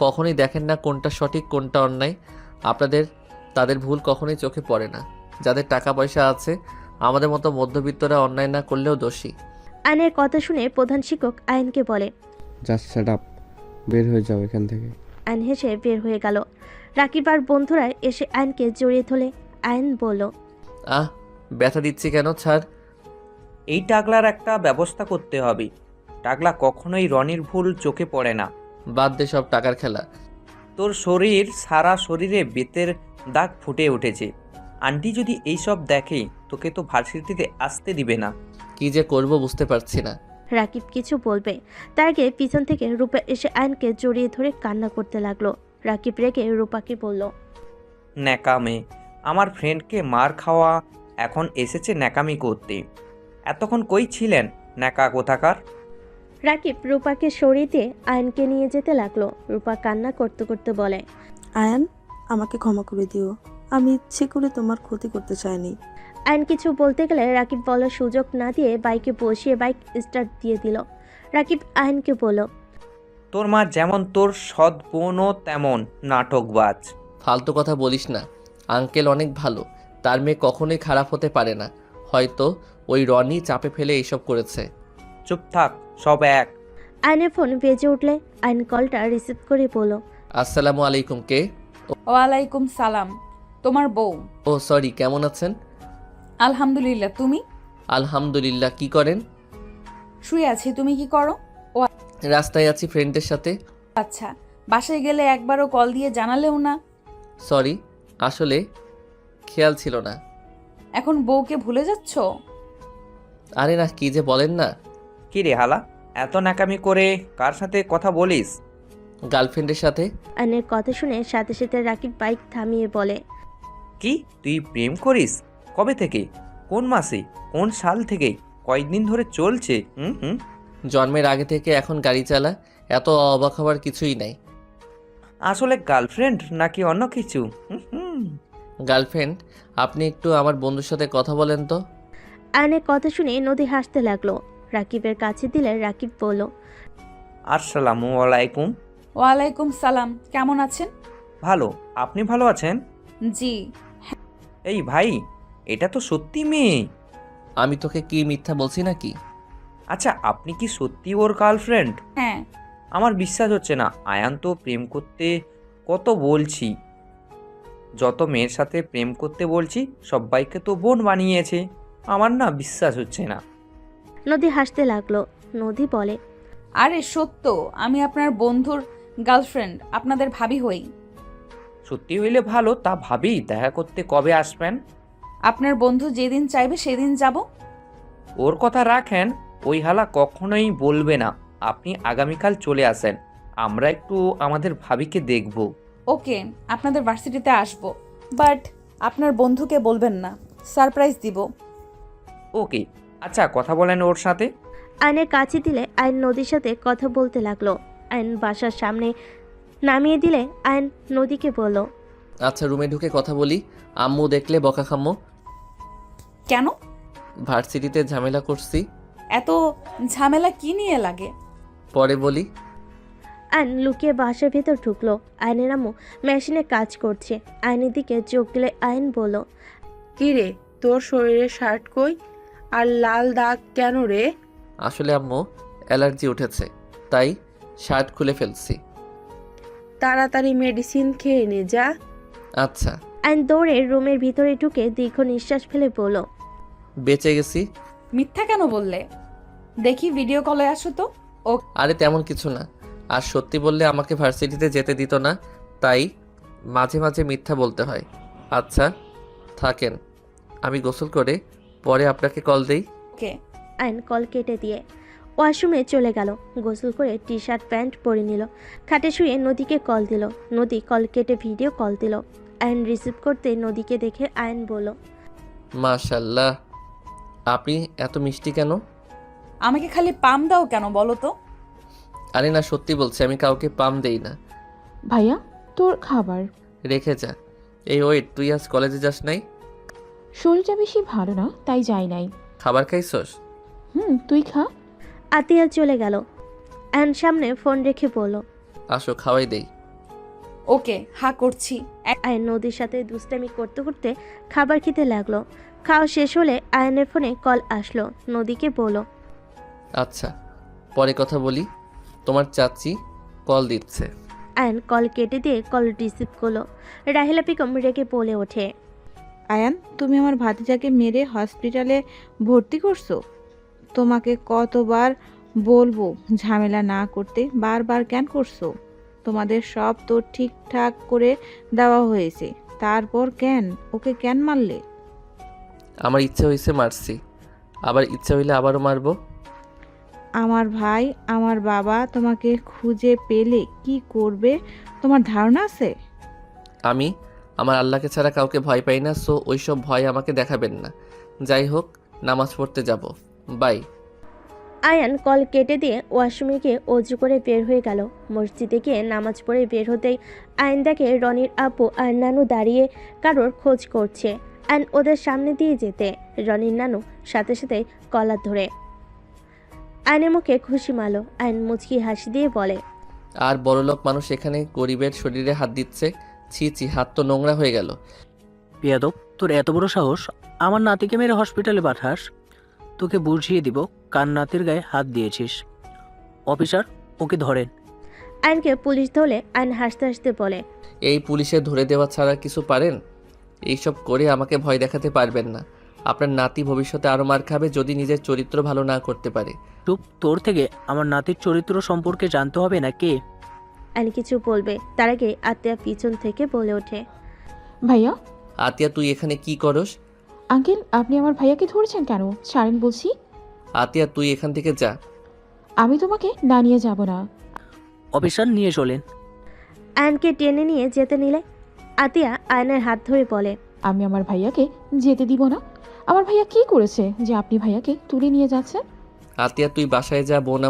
কখনোই দেখেন না কোনটা সঠিক কোনটা অন্যায়। তাদের ভুল কখনোই চোখে পড়ে না। যাদের টাকা পয়সা আছে, আমাদের মতো মধ্যবিত্তরা অন্যায় না করলেও দোষী। আয়নের কথা শুনে প্রধান শিক্ষক আয়নকে বলে, জাস্ট শাট আপ, বের হয়ে যাও এখান থেকে। আয়ন হেসে বের হয়ে গেল। রাকিব আর বন্ধুরা এসে আয়নকে জড়িয়ে ধরে আয়ন বলল, ব্যথা দিচ্ছি কেন, ছাড়। এই টাগলার একটা ব্যবস্থা করতে হবে। টাগলা কখনোই রনির ভুল চোখে পড়ে না। বাদ দে সব টাকার খেলা। তোর সারা শরীরে বেতের দাগ ফুটে উঠেছে। আন্টি যদি এইসব দেখে তোকে তো ভার্সিটিতে আসতে দিবে না। কি যে করব বুঝতে পারছি না। রাকিব কিছু বলবে তার আগে পিছন থেকে রূপা এসে আয়নকে জড়িয়ে ধরে কান্না করতে লাগলো। রাকিব রেগে রূপাকে বলল, ন্যাকামে, আমার ফ্রেন্ডকে মার খাওয়া এখন এসেছে ন্যাকামি করতে। এতক্ষণ কই ছিলেন ন্যাকা কোথাকার? রাকিব রূপাকে সরিয়ে দিয়ে আয়নকে নিয়ে যেতে লাগলো। রূপা কান্না করতে করতে বলে, আয়ান, আমাকে ক্ষমা করে দিও, আমি ইচ্ছে করে তোমার ক্ষতি করতে চাইনি। আয়ন কিছু বলতে গেলে রাকিব বলার সুযোগ না দিয়ে বাইকে বসিয়ে বাইক স্টার্ট দিয়ে দিল। রাকিব আয়নকে বলল, তোর মা যেমন তোর সৎ বোনও তেমন নাটকবাজ। ফালতু কথা বলিস না, আঙ্কেল অনেক ভালো, তার মেয়ে কখনোই খারাপ হতে পারে না। হয়তো ওই রনি চাপে ফেলে এইসব করেছে। চুপ থাক, সব এক। আয়নের ফোন বেজে উঠলে আয়ন কলটা রিসিভ করে বলল, আসসালামু আলাইকুম, কে? ওয়ালাইকুম সালাম, তোমার বউ। ও সরি, কেমন আছেন? আলহামদুলিল্লাহ, তুমি? আলহামদুলিল্লাহ। কি করেন? শুয়ে আছি, তুমি কি করো? ও রাস্তায় আছি ফ্রেন্ডের সাথে। আচ্ছা, বাসায় গেলে একবারও কল দিয়ে জানালেও না। সরি, আসলে খেয়াল ছিল না। এখন বউকে ভুলে যাচ্ছ? আরে না, কি যে বলেন না। কি রে হালা, এত ন্যাকামি করে কার সাথে কথা বলিস? গার্লফ্রেন্ডের সাথে। আয়নের কথা শুনে সাথে সাথে রাকিব বাইক থামিয়ে বলে, কি, তুই প্রেম করিস? কবে থেকে? কোন মাসে? কোন সাল থেকে? কয়েকদিন ধরে চলছে? জন্মের আগে থেকে এখন গাড়ি চালা, এত অবাক হওয়ার কিছুই নাই। আসলে গার্লফ্রেন্ড নাকি অন্য কিছু? গার্লফ্রেন্ড। আপনি একটু আমার বন্ধুর সাথে কথা বলেন তো। আয়নের কথা শুনে নদী হাসতে লাগলো। রাকিবের কাছে দিলে রাকিব বলল, আসসালামু আলাইকুম। ওয়ালাইকুম সালাম, কেমন আছেন? ভালো, আপনি ভালো আছেন? জি। এই ভাই, এটা তো সত্যি মেয়ে। আমি তোকে কি মিথ্যা বলছি নাকি? আচ্ছা, আপনি কি সত্যি ওর গার্লফ্রেন্ড? হ্যাঁ। আমার বিশ্বাস হচ্ছে না। আয়ান তো প্রেম করতে কত বলছি, যত মেয়ের সাথে প্রেম করতে বলছি সবাইকে তো বোন বানিয়েছে। আমার না বিশ্বাস হচ্ছে না। নদী হাসতে লাগলো। নদী বলে, আরে সত্য, আমি আপনার বন্ধুর গার্লফ্রেন্ড, আপনাদের ভাবি হই। সত্যি হইলে ভালো, তা ভাবি দেখা করতে কবে আসবেন? আপনার বন্ধু যেদিন চাইবে সেদিন যাব। ওর কথা রাখেন, ওই হালা কখনোই বলবে না। আপনি আগামীকাল চলে আসেন, আমরা একটু আমাদের ভাবিকে দেখব। ওকে, আপনাদের ভার্সিটিতে আসবো, বাট আপনার বন্ধুকে বলবেন না, সারপ্রাইজ দিব। ওকে, আচ্ছা কথা বলেন ওর সাথে। আয়নের কাছে দিলে আয়ন নদীর সাথে কথা বলতে লাগলো। আয়ন বাসার সামনে নামিয়ে দিলে আয়ন নদীকে বলল, আচ্ছা রুমে ঢুকে কথা বলি, আম্মু দেখলে বকা খাম্মু। কেন? ভার্সিটিতে ঝামেলা করছি। এত ঝামেলা কি নিয়ে লাগে? পরে বলি। আয়ন লুকিয়ে বাসার ভেতর ঢুকলো। আয়নের আম্মু মেশিনে কাজ করছে। আয়নের দিকে চোখ দিলে আয়ন বলল, কি রে, তোর শরীরে শার্ট কই আর লাল দাগ কেন রে? আসলে আম্মু অ্যালার্জি উঠেছে, তাই শার্ট খুলে ফেলছি। তাড়াতাড়ি মেডিসিন খেয়ে নে যা। আচ্ছা। আয়ন দৌড়ে রুমের ভিতরে ঢুকে দীর্ঘ নিঃশ্বাস ফেলে বলল, বেঁচে গেছি। মিথ্যা কেন বললে? দেখি ভিডিও কলে আসো তো। ও আরে তেমন কিছু না, আর সত্যি বললে আমাকে ভার্সিটিতে যেতে দিত না, তাই মাঝে মাঝে মিথ্যা বলতে হয়। আচ্ছা থাকেন, আমি গোসল করে পরে আপনাকে কল দেই। ওকে। আয়ন কল কেটে দিয়ে ওয়াশরুমে চলে গেল। গোসল করে টি শার্ট প্যান্ট পরে নিল। খাটে শুয়ে নদীকে কল দিল। নদী কল কেটে ভিডিও কল দিল। আয়ন রিসিভ করতে নদীকে দেখে আয়ন বলল, মাশাল্লাহ, আপনি এত মিষ্টি কেন? আমাকে খালি পাম দাও কেন বলো তো? আরে না, সত্যি বলছি, আমি কাউকে পাম দেই না। ভাইয়া, তোর খাবার। রেখে যা। এই ওয়েট, তুই আজ কলেজে যাস নাই? শরীরটা বেশি ভালো না, তাই যাই নাই। খাবার খাইছস? তুই খা। আতিয়া চলে গেল। আয়ন সামনে ফোন রেখে বলল, আসো খাওয়াই দেই। ওকে, হা করছি। আয়ন নদীর সাথে দুষ্টামি করতে করতে খাবার খেতে লাগলো। খাওয়া শেষ হলে আয়নের ফোনে কল আসলো। নদীকে বলল, আচ্ছা পরে কথা বলি, তোমার চাচি কল দিচ্ছে। আয়ন কল কেটে দিয়ে কল রিসিভ করলো। রাহিলা বেগম রেগে বলে ওঠে, আয়ান, তুমি আমার ভাতিজাকে মেরে হসপিটালে ভর্তি করছো? তোমাকে কতবার বলবো ঝামেলা না করতে, বারবার কেন করছো? তোমাদের সব তো ঠিকঠাক করে দেওয়া হয়েছে, তারপর কেন ওকে কেন মারলে? আমার ইচ্ছে হয়েছে মারছি, আবার ইচ্ছে হইলে আবারও মারবো। আমার ভাই, আমার বাবা তোমাকে খুঁজে পেলে কি করবে তোমার ধারণা আছে? আমি আমার আল্লাহকে ছাড়া কাউকে ভয় পাই না, সো ওইসব ভয় আমাকে দেখাবেন না। যাই হোক, নামাজ পড়তে যাব, বাই। আয়ান কল কেটে দিয়ে ওয়াশরুমে গিয়ে অজু করে বের হয়ে গেল। মসজিদে গিয়ে নামাজ পড়ে বের হতেই আয়ন দেখে রনির আব্বু আর নানু দাঁড়িয়ে কারোর খোঁজ করছে। আয়ন ওদের সামনে দিয়ে যেতে রনির নানু সাথে সাথে কলার ধরে আয়নের মুখে খুশি মালো। আয়ন মুচকি হাসি দিয়ে বলে, আর বড়লোক মানুষ এখানে গরিবের শরীরে হাত দিচ্ছে, ছি ছি, হাত তো নোংরা হয়ে গেল। বেয়াদব, তোর এত বড় সাহস আমার নাতিকে মেরে হসপিটালে পাঠাস? তোকে বুঝিয়ে দিব কার নাতির গায়ে হাত দিয়েছিস। অফিসার, ওকে ধরেন। আয়নকে পুলিশ ধরলে আয়ন হাসতে হাসতে বলে, এই পুলিশে ধরে দেওয়া ছাড়া কিছু পারেন? এইসব করে আমাকে ভয় দেখাতে পারবেন না। আপনার নাতি ভবিষ্যতে আরও মার খাবে যদি নিজের চরিত্র ভালো না করতে পারে। চুপ, তোর থেকে আমার নাতির চরিত্র সম্পর্কে জানতে হবে না কে? আয়ন কিছু বলবে তার আগে আত্মীয়া পিছন থেকে বলে ওঠে, ভাইয়া। আতিয়া, তুই এখানে কি করস? আঙ্কেল, আপনি আমার ভাইয়াকে ধরেছেন কেন? ছাড়েন বলছি। আতিয়া, তুই এখান থেকে যা। আমি তোমাকে না নিয়ে যাব না। অফিসার, নিয়ে চলেন। আয়নকে টেনে নিয়ে যেতে নিলে আতিয়া আয়নের হাত ধরে বলে, আমি আমার ভাইয়াকে যেতে দিব না। আমার ভাইয়া কি করেছে যে আপনি ভাইয়াকে তুলে নিয়ে যাচ্ছেন? আতিয়া, তুই বাসায় যা, বোন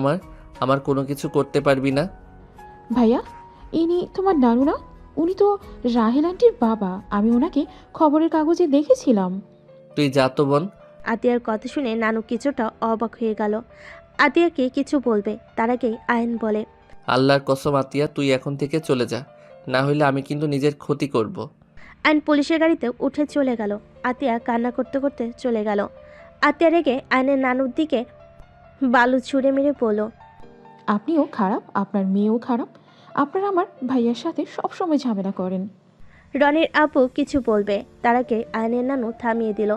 আমার কোনো কিছু করতে পারবি না। ভাইয়া, ইনি তোমার নানু না? উনি তো রাহেল আন্টির বাবা। আমি ওনাকে খবরের কাগজে দেখেছিলাম। তুই যা তো বোন। আতিয়ার কথা শুনে নানু কিছুটা অবাক হয়ে গেল। আতিয়াকে কিছু বলবে তার আগেই আয়ন বলে, আল্লাহর কসম আতিয়া, তুই এখন থেকে চলে যা, না হলে আমি কিন্তু নিজের ক্ষতি করব। আয়ন পুলিশের গাড়িতে উঠে চলে গেল। আতিয়া কান্না করতে করতে চলে গেল। আতিয়া রেগে আয়নের নানুর দিকে বালু ছুঁড়ে মেরে বলল, আপনিও খারাপ, আপনার মেয়েও খারাপ। আপনারা আমার ভাইয়ার সাথে সবসময় ঝামেলা করেন। রনির আপু কিছু বলবে তার আগে আয়নের নানু থামিয়ে দিল।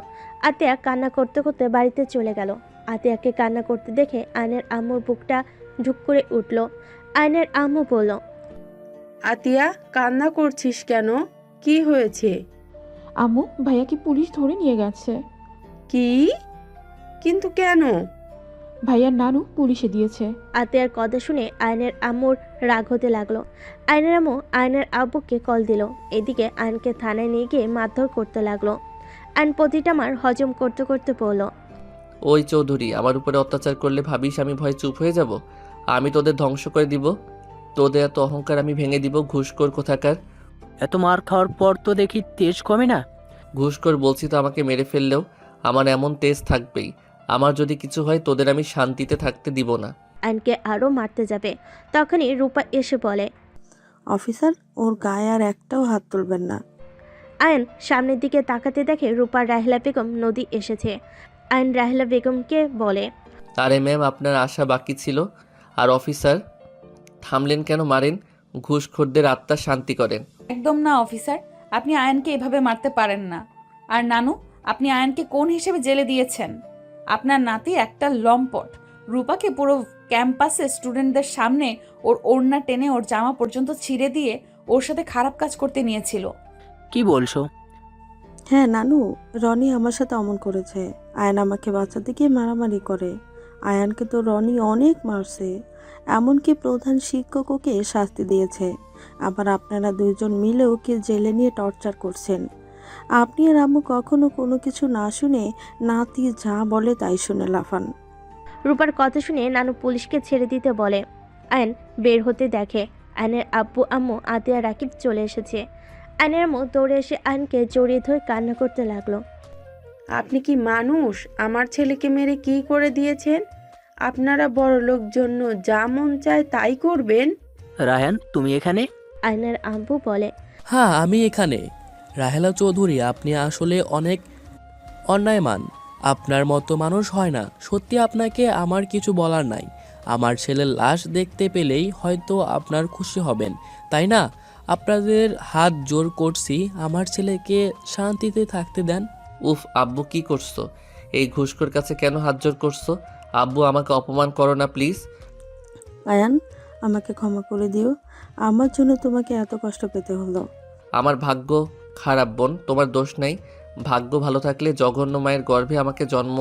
আতিয়া কান্না করতে করতে বাড়িতে চলে গেল। আতিয়াকে কান্না করতে দেখে আয়নের আম্মুর বুকটা ঢুক করে উঠল। আয়নের আম্মু বলল, আতিয়া, কান্না করছিস কেন? কি হয়েছে? আম্মু, ভাইয়াকে পুলিশ ধরে নিয়ে গেছে। কি? কিন্তু কেন? ভাইয়ার নানু পুলিশে দিয়েছে। আতিয়ার কথা শুনে আয়নের আম্মুর রাগ হতে লাগলো। আয়নের আম্মু আয়নের আব্বুকে কল দিল। এদিকে আয়নকে থানায় নিয়ে গিয়ে মারধর করতে লাগলো। আয়ন প্রতিটা মার হজম করতে করতে বলল, ওই চৌধুরী আমার উপরে অত্যাচার করলে ভাবিস আমি ভয় চুপ হয়ে যাব? আমি তোদের ধ্বংস করে দিব। তোদের এত অহংকার আমি ভেঙে দিব। ঘুষখোর কোথাকার। এত মার খাওয়ার পর তো দেখি তেজ কমে না। ঘুষখোর বলছি তো, আমাকে মেরে ফেললেও আমার এমন তেজ থাকবেই। আমার যদি কিছু হয় তোদের আমি শান্তিতে থাকতে দিব না। আয়নকে আরও মারতে যাবে, তখনই রূপা এসে বলে, অফিসার, ওর গায়ে আর একটাও হাত তুলবেন না। আয়ন সামনের দিকে তাকাতে দেখে রূপার রাহেলা বেগম নদী এসেছে। আয়ন রাহেলা বেগমকে বলে, আরে ম্যাম, আপনার আশা বাকি ছিল। আর অফিসার থামলেন কেন? মারেন, ঘুষখোরদের আত্মা শান্তি করেন। একদম না অফিসার, আপনি আয়নকে এভাবে মারতে পারেন না। আর নানু, আপনি আয়নকে কোন হিসেবে জেলে দিয়েছেন? আপনার নাতি একটা লম্পট। রূপাকে পুরো ক্যাম্পাসে স্টুডেন্টদের সামনে ওর ওড়না টেনে ওর জামা পর্যন্ত ছিঁড়ে দিয়ে ওর সাথে খারাপ কাজ করতে নিয়েছিল। কি বলছো? হ্যাঁ নানু, রনি আমার সাথে অমন করেছে। আয়ান আমাকে বাঁচাতে গিয়ে মারামারি করে। আয়ানকে তো রনি অনেক মারছে, এমনকি প্রধান শিক্ষক ওকে শাস্তি দিয়েছে। আবার আপনারা দুইজন মিলে ওকে জেলে নিয়ে টর্চার করছেন। আপনি আর আম্মু কখনো কোনো কিছু না শুনে নাতি যা বলে তাই শুনে লাফান। রূপার কথা শুনে নানু পুলিশকে ছেড়ে দিতে বলে। আয়ন বের হতে দেখে আয়নের আব্বু আম্মু আতিয়া রাকিব চলে এসেছে। আয়নের আম্মু দৌড়ে এসে আয়নকে জড়িয়ে ধরে কান্না করতে লাগলো। আপনি কি মানুষ? আমার ছেলেকে মেরে কি করে দিয়েছেন? আপনারা বড় লোক জন্য যা মন চায় তাই করবেন? রায়হান, তুমি এখানে? আয়নের আব্বু বলে, হ্যাঁ আমি এখানে। রাহেলা চৌধুরী, আপনি আসলে অনেক অন্যায়মান। আপনার মতো মানুষ হয় না। সত্যি আপনাকে আমার কিছু বলার নাই। আমার ছেলের লাশ দেখতে পেলেই হয়তো আপনার খুশি হবেন, তাই না? আপনাদের হাত জোর করছি, আমার ছেলেকে শান্তিতে থাকতে দেন। উফ, আব্বু কি করছো? এই ঘুষখোর কাছে কেন হাত জোর করছো? আব্বু, আমাকে অপমান করো না প্লিজ। আয়ান, আমাকে ক্ষমা করে দিও। আমার জন্য তোমাকে এত কষ্ট পেতে হলো। আমার ভাগ্য খারাপ বোন, তোমার দোষ নাই। ভাগ্য ভালো থাকলে জঘন্য মায়ের গর্ভে আমাকে জন্ম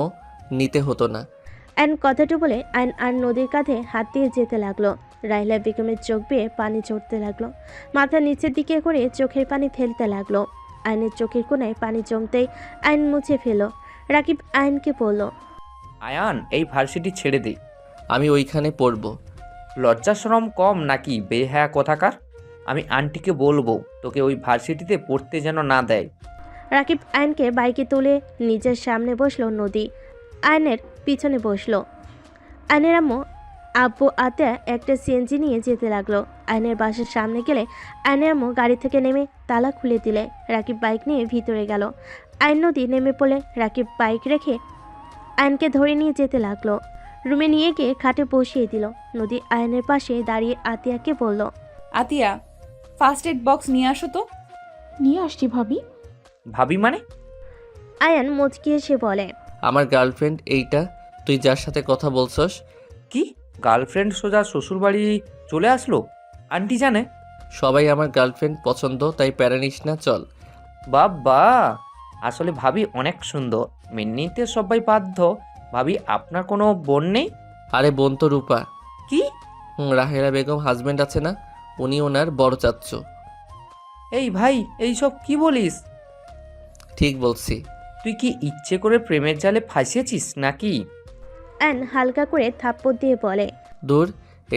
নিতে হতো না। আয়ন কথাটা বলে আয়ন আর নদীর কাঁধে হাত দিয়ে যেতে লাগলো। রাহিলা বেগমের চোখ বেয়ে পানি ঝরতে লাগলো। মাথা নিচের দিকে করে চোখের পানি ফেলতে লাগলো। আয়নের চোখের কোণায় পানি জমতেই আয়ন মুছে ফেলো। রাকিব আয়নকে বলল, আয়ান, এই ভার্সিটি ছেড়ে দে। আমি ওইখানে পড়বো। লজ্জা শরম কম নাকি বেহায়া কোথাকার? আমি আন্টিকে বলবো তোকে ওই ভার্সিটিতে পড়তে যেন না দেয়। রাকিব আয়নকে বাইকে তুলে নিজের সামনে বসলো নদী। আয়নের পিছনে বসলো। আয়নের আম্মু আব্বু আতিয়া একটা সিএনজি নিয়ে যেতে লাগলো। আয়নের বাসার সামনে গেলে আয়নের আম্মু গাড়ি থেকে নেমে তালা খুলে দিলে রাকিব বাইক নিয়ে ভিতরে গেল। আয়ন নদী নেমে পড়লে রাকিব বাইক রেখে আয়নকে ধরে নিয়ে যেতে লাগলো। রুমে নিয়ে গিয়ে খাটে বসিয়ে দিল। নদী আয়নের পাশে দাঁড়িয়ে আতিয়াকে বলল, আতিয়া, ফার্স্ট এড বক্স নিয়ে আসো তো। নিয়ে আসছি ভাবি। ভাবি মানে? আয়ান মুচকি এসে বলে, আমার গার্লফ্রেন্ড এইটা, তুই যার সাথে কথা বলছস। কি গার্লফ্রেন্ড সোজা শ্বশুরবাড়ি চলে আসলো? আন্টি জানে? সবাই আমার গার্লফ্রেন্ড পছন্দ, তাই প্যারা নিস না, চল। বাবা, আসলে ভাবি অনেক সুন্দর, মেনে নিতে সবাই বাধ্য। ভাবি, আপনার কোনো বোন নেই? আরে বোন তো রূপা। কি? রাহেলা বেগম হাজবেন্ড আছে না, উনি ওনার বড় চাচ্চু। এই ভাই, এইসব কি বলিস? ঠিক বলছি। তুই কি ইচ্ছে করে প্রেমের জালে ফাঁসিয়েছিস নাকি? আয়ন হালকা করে থাপ্পড় দিয়ে বলে, দূর,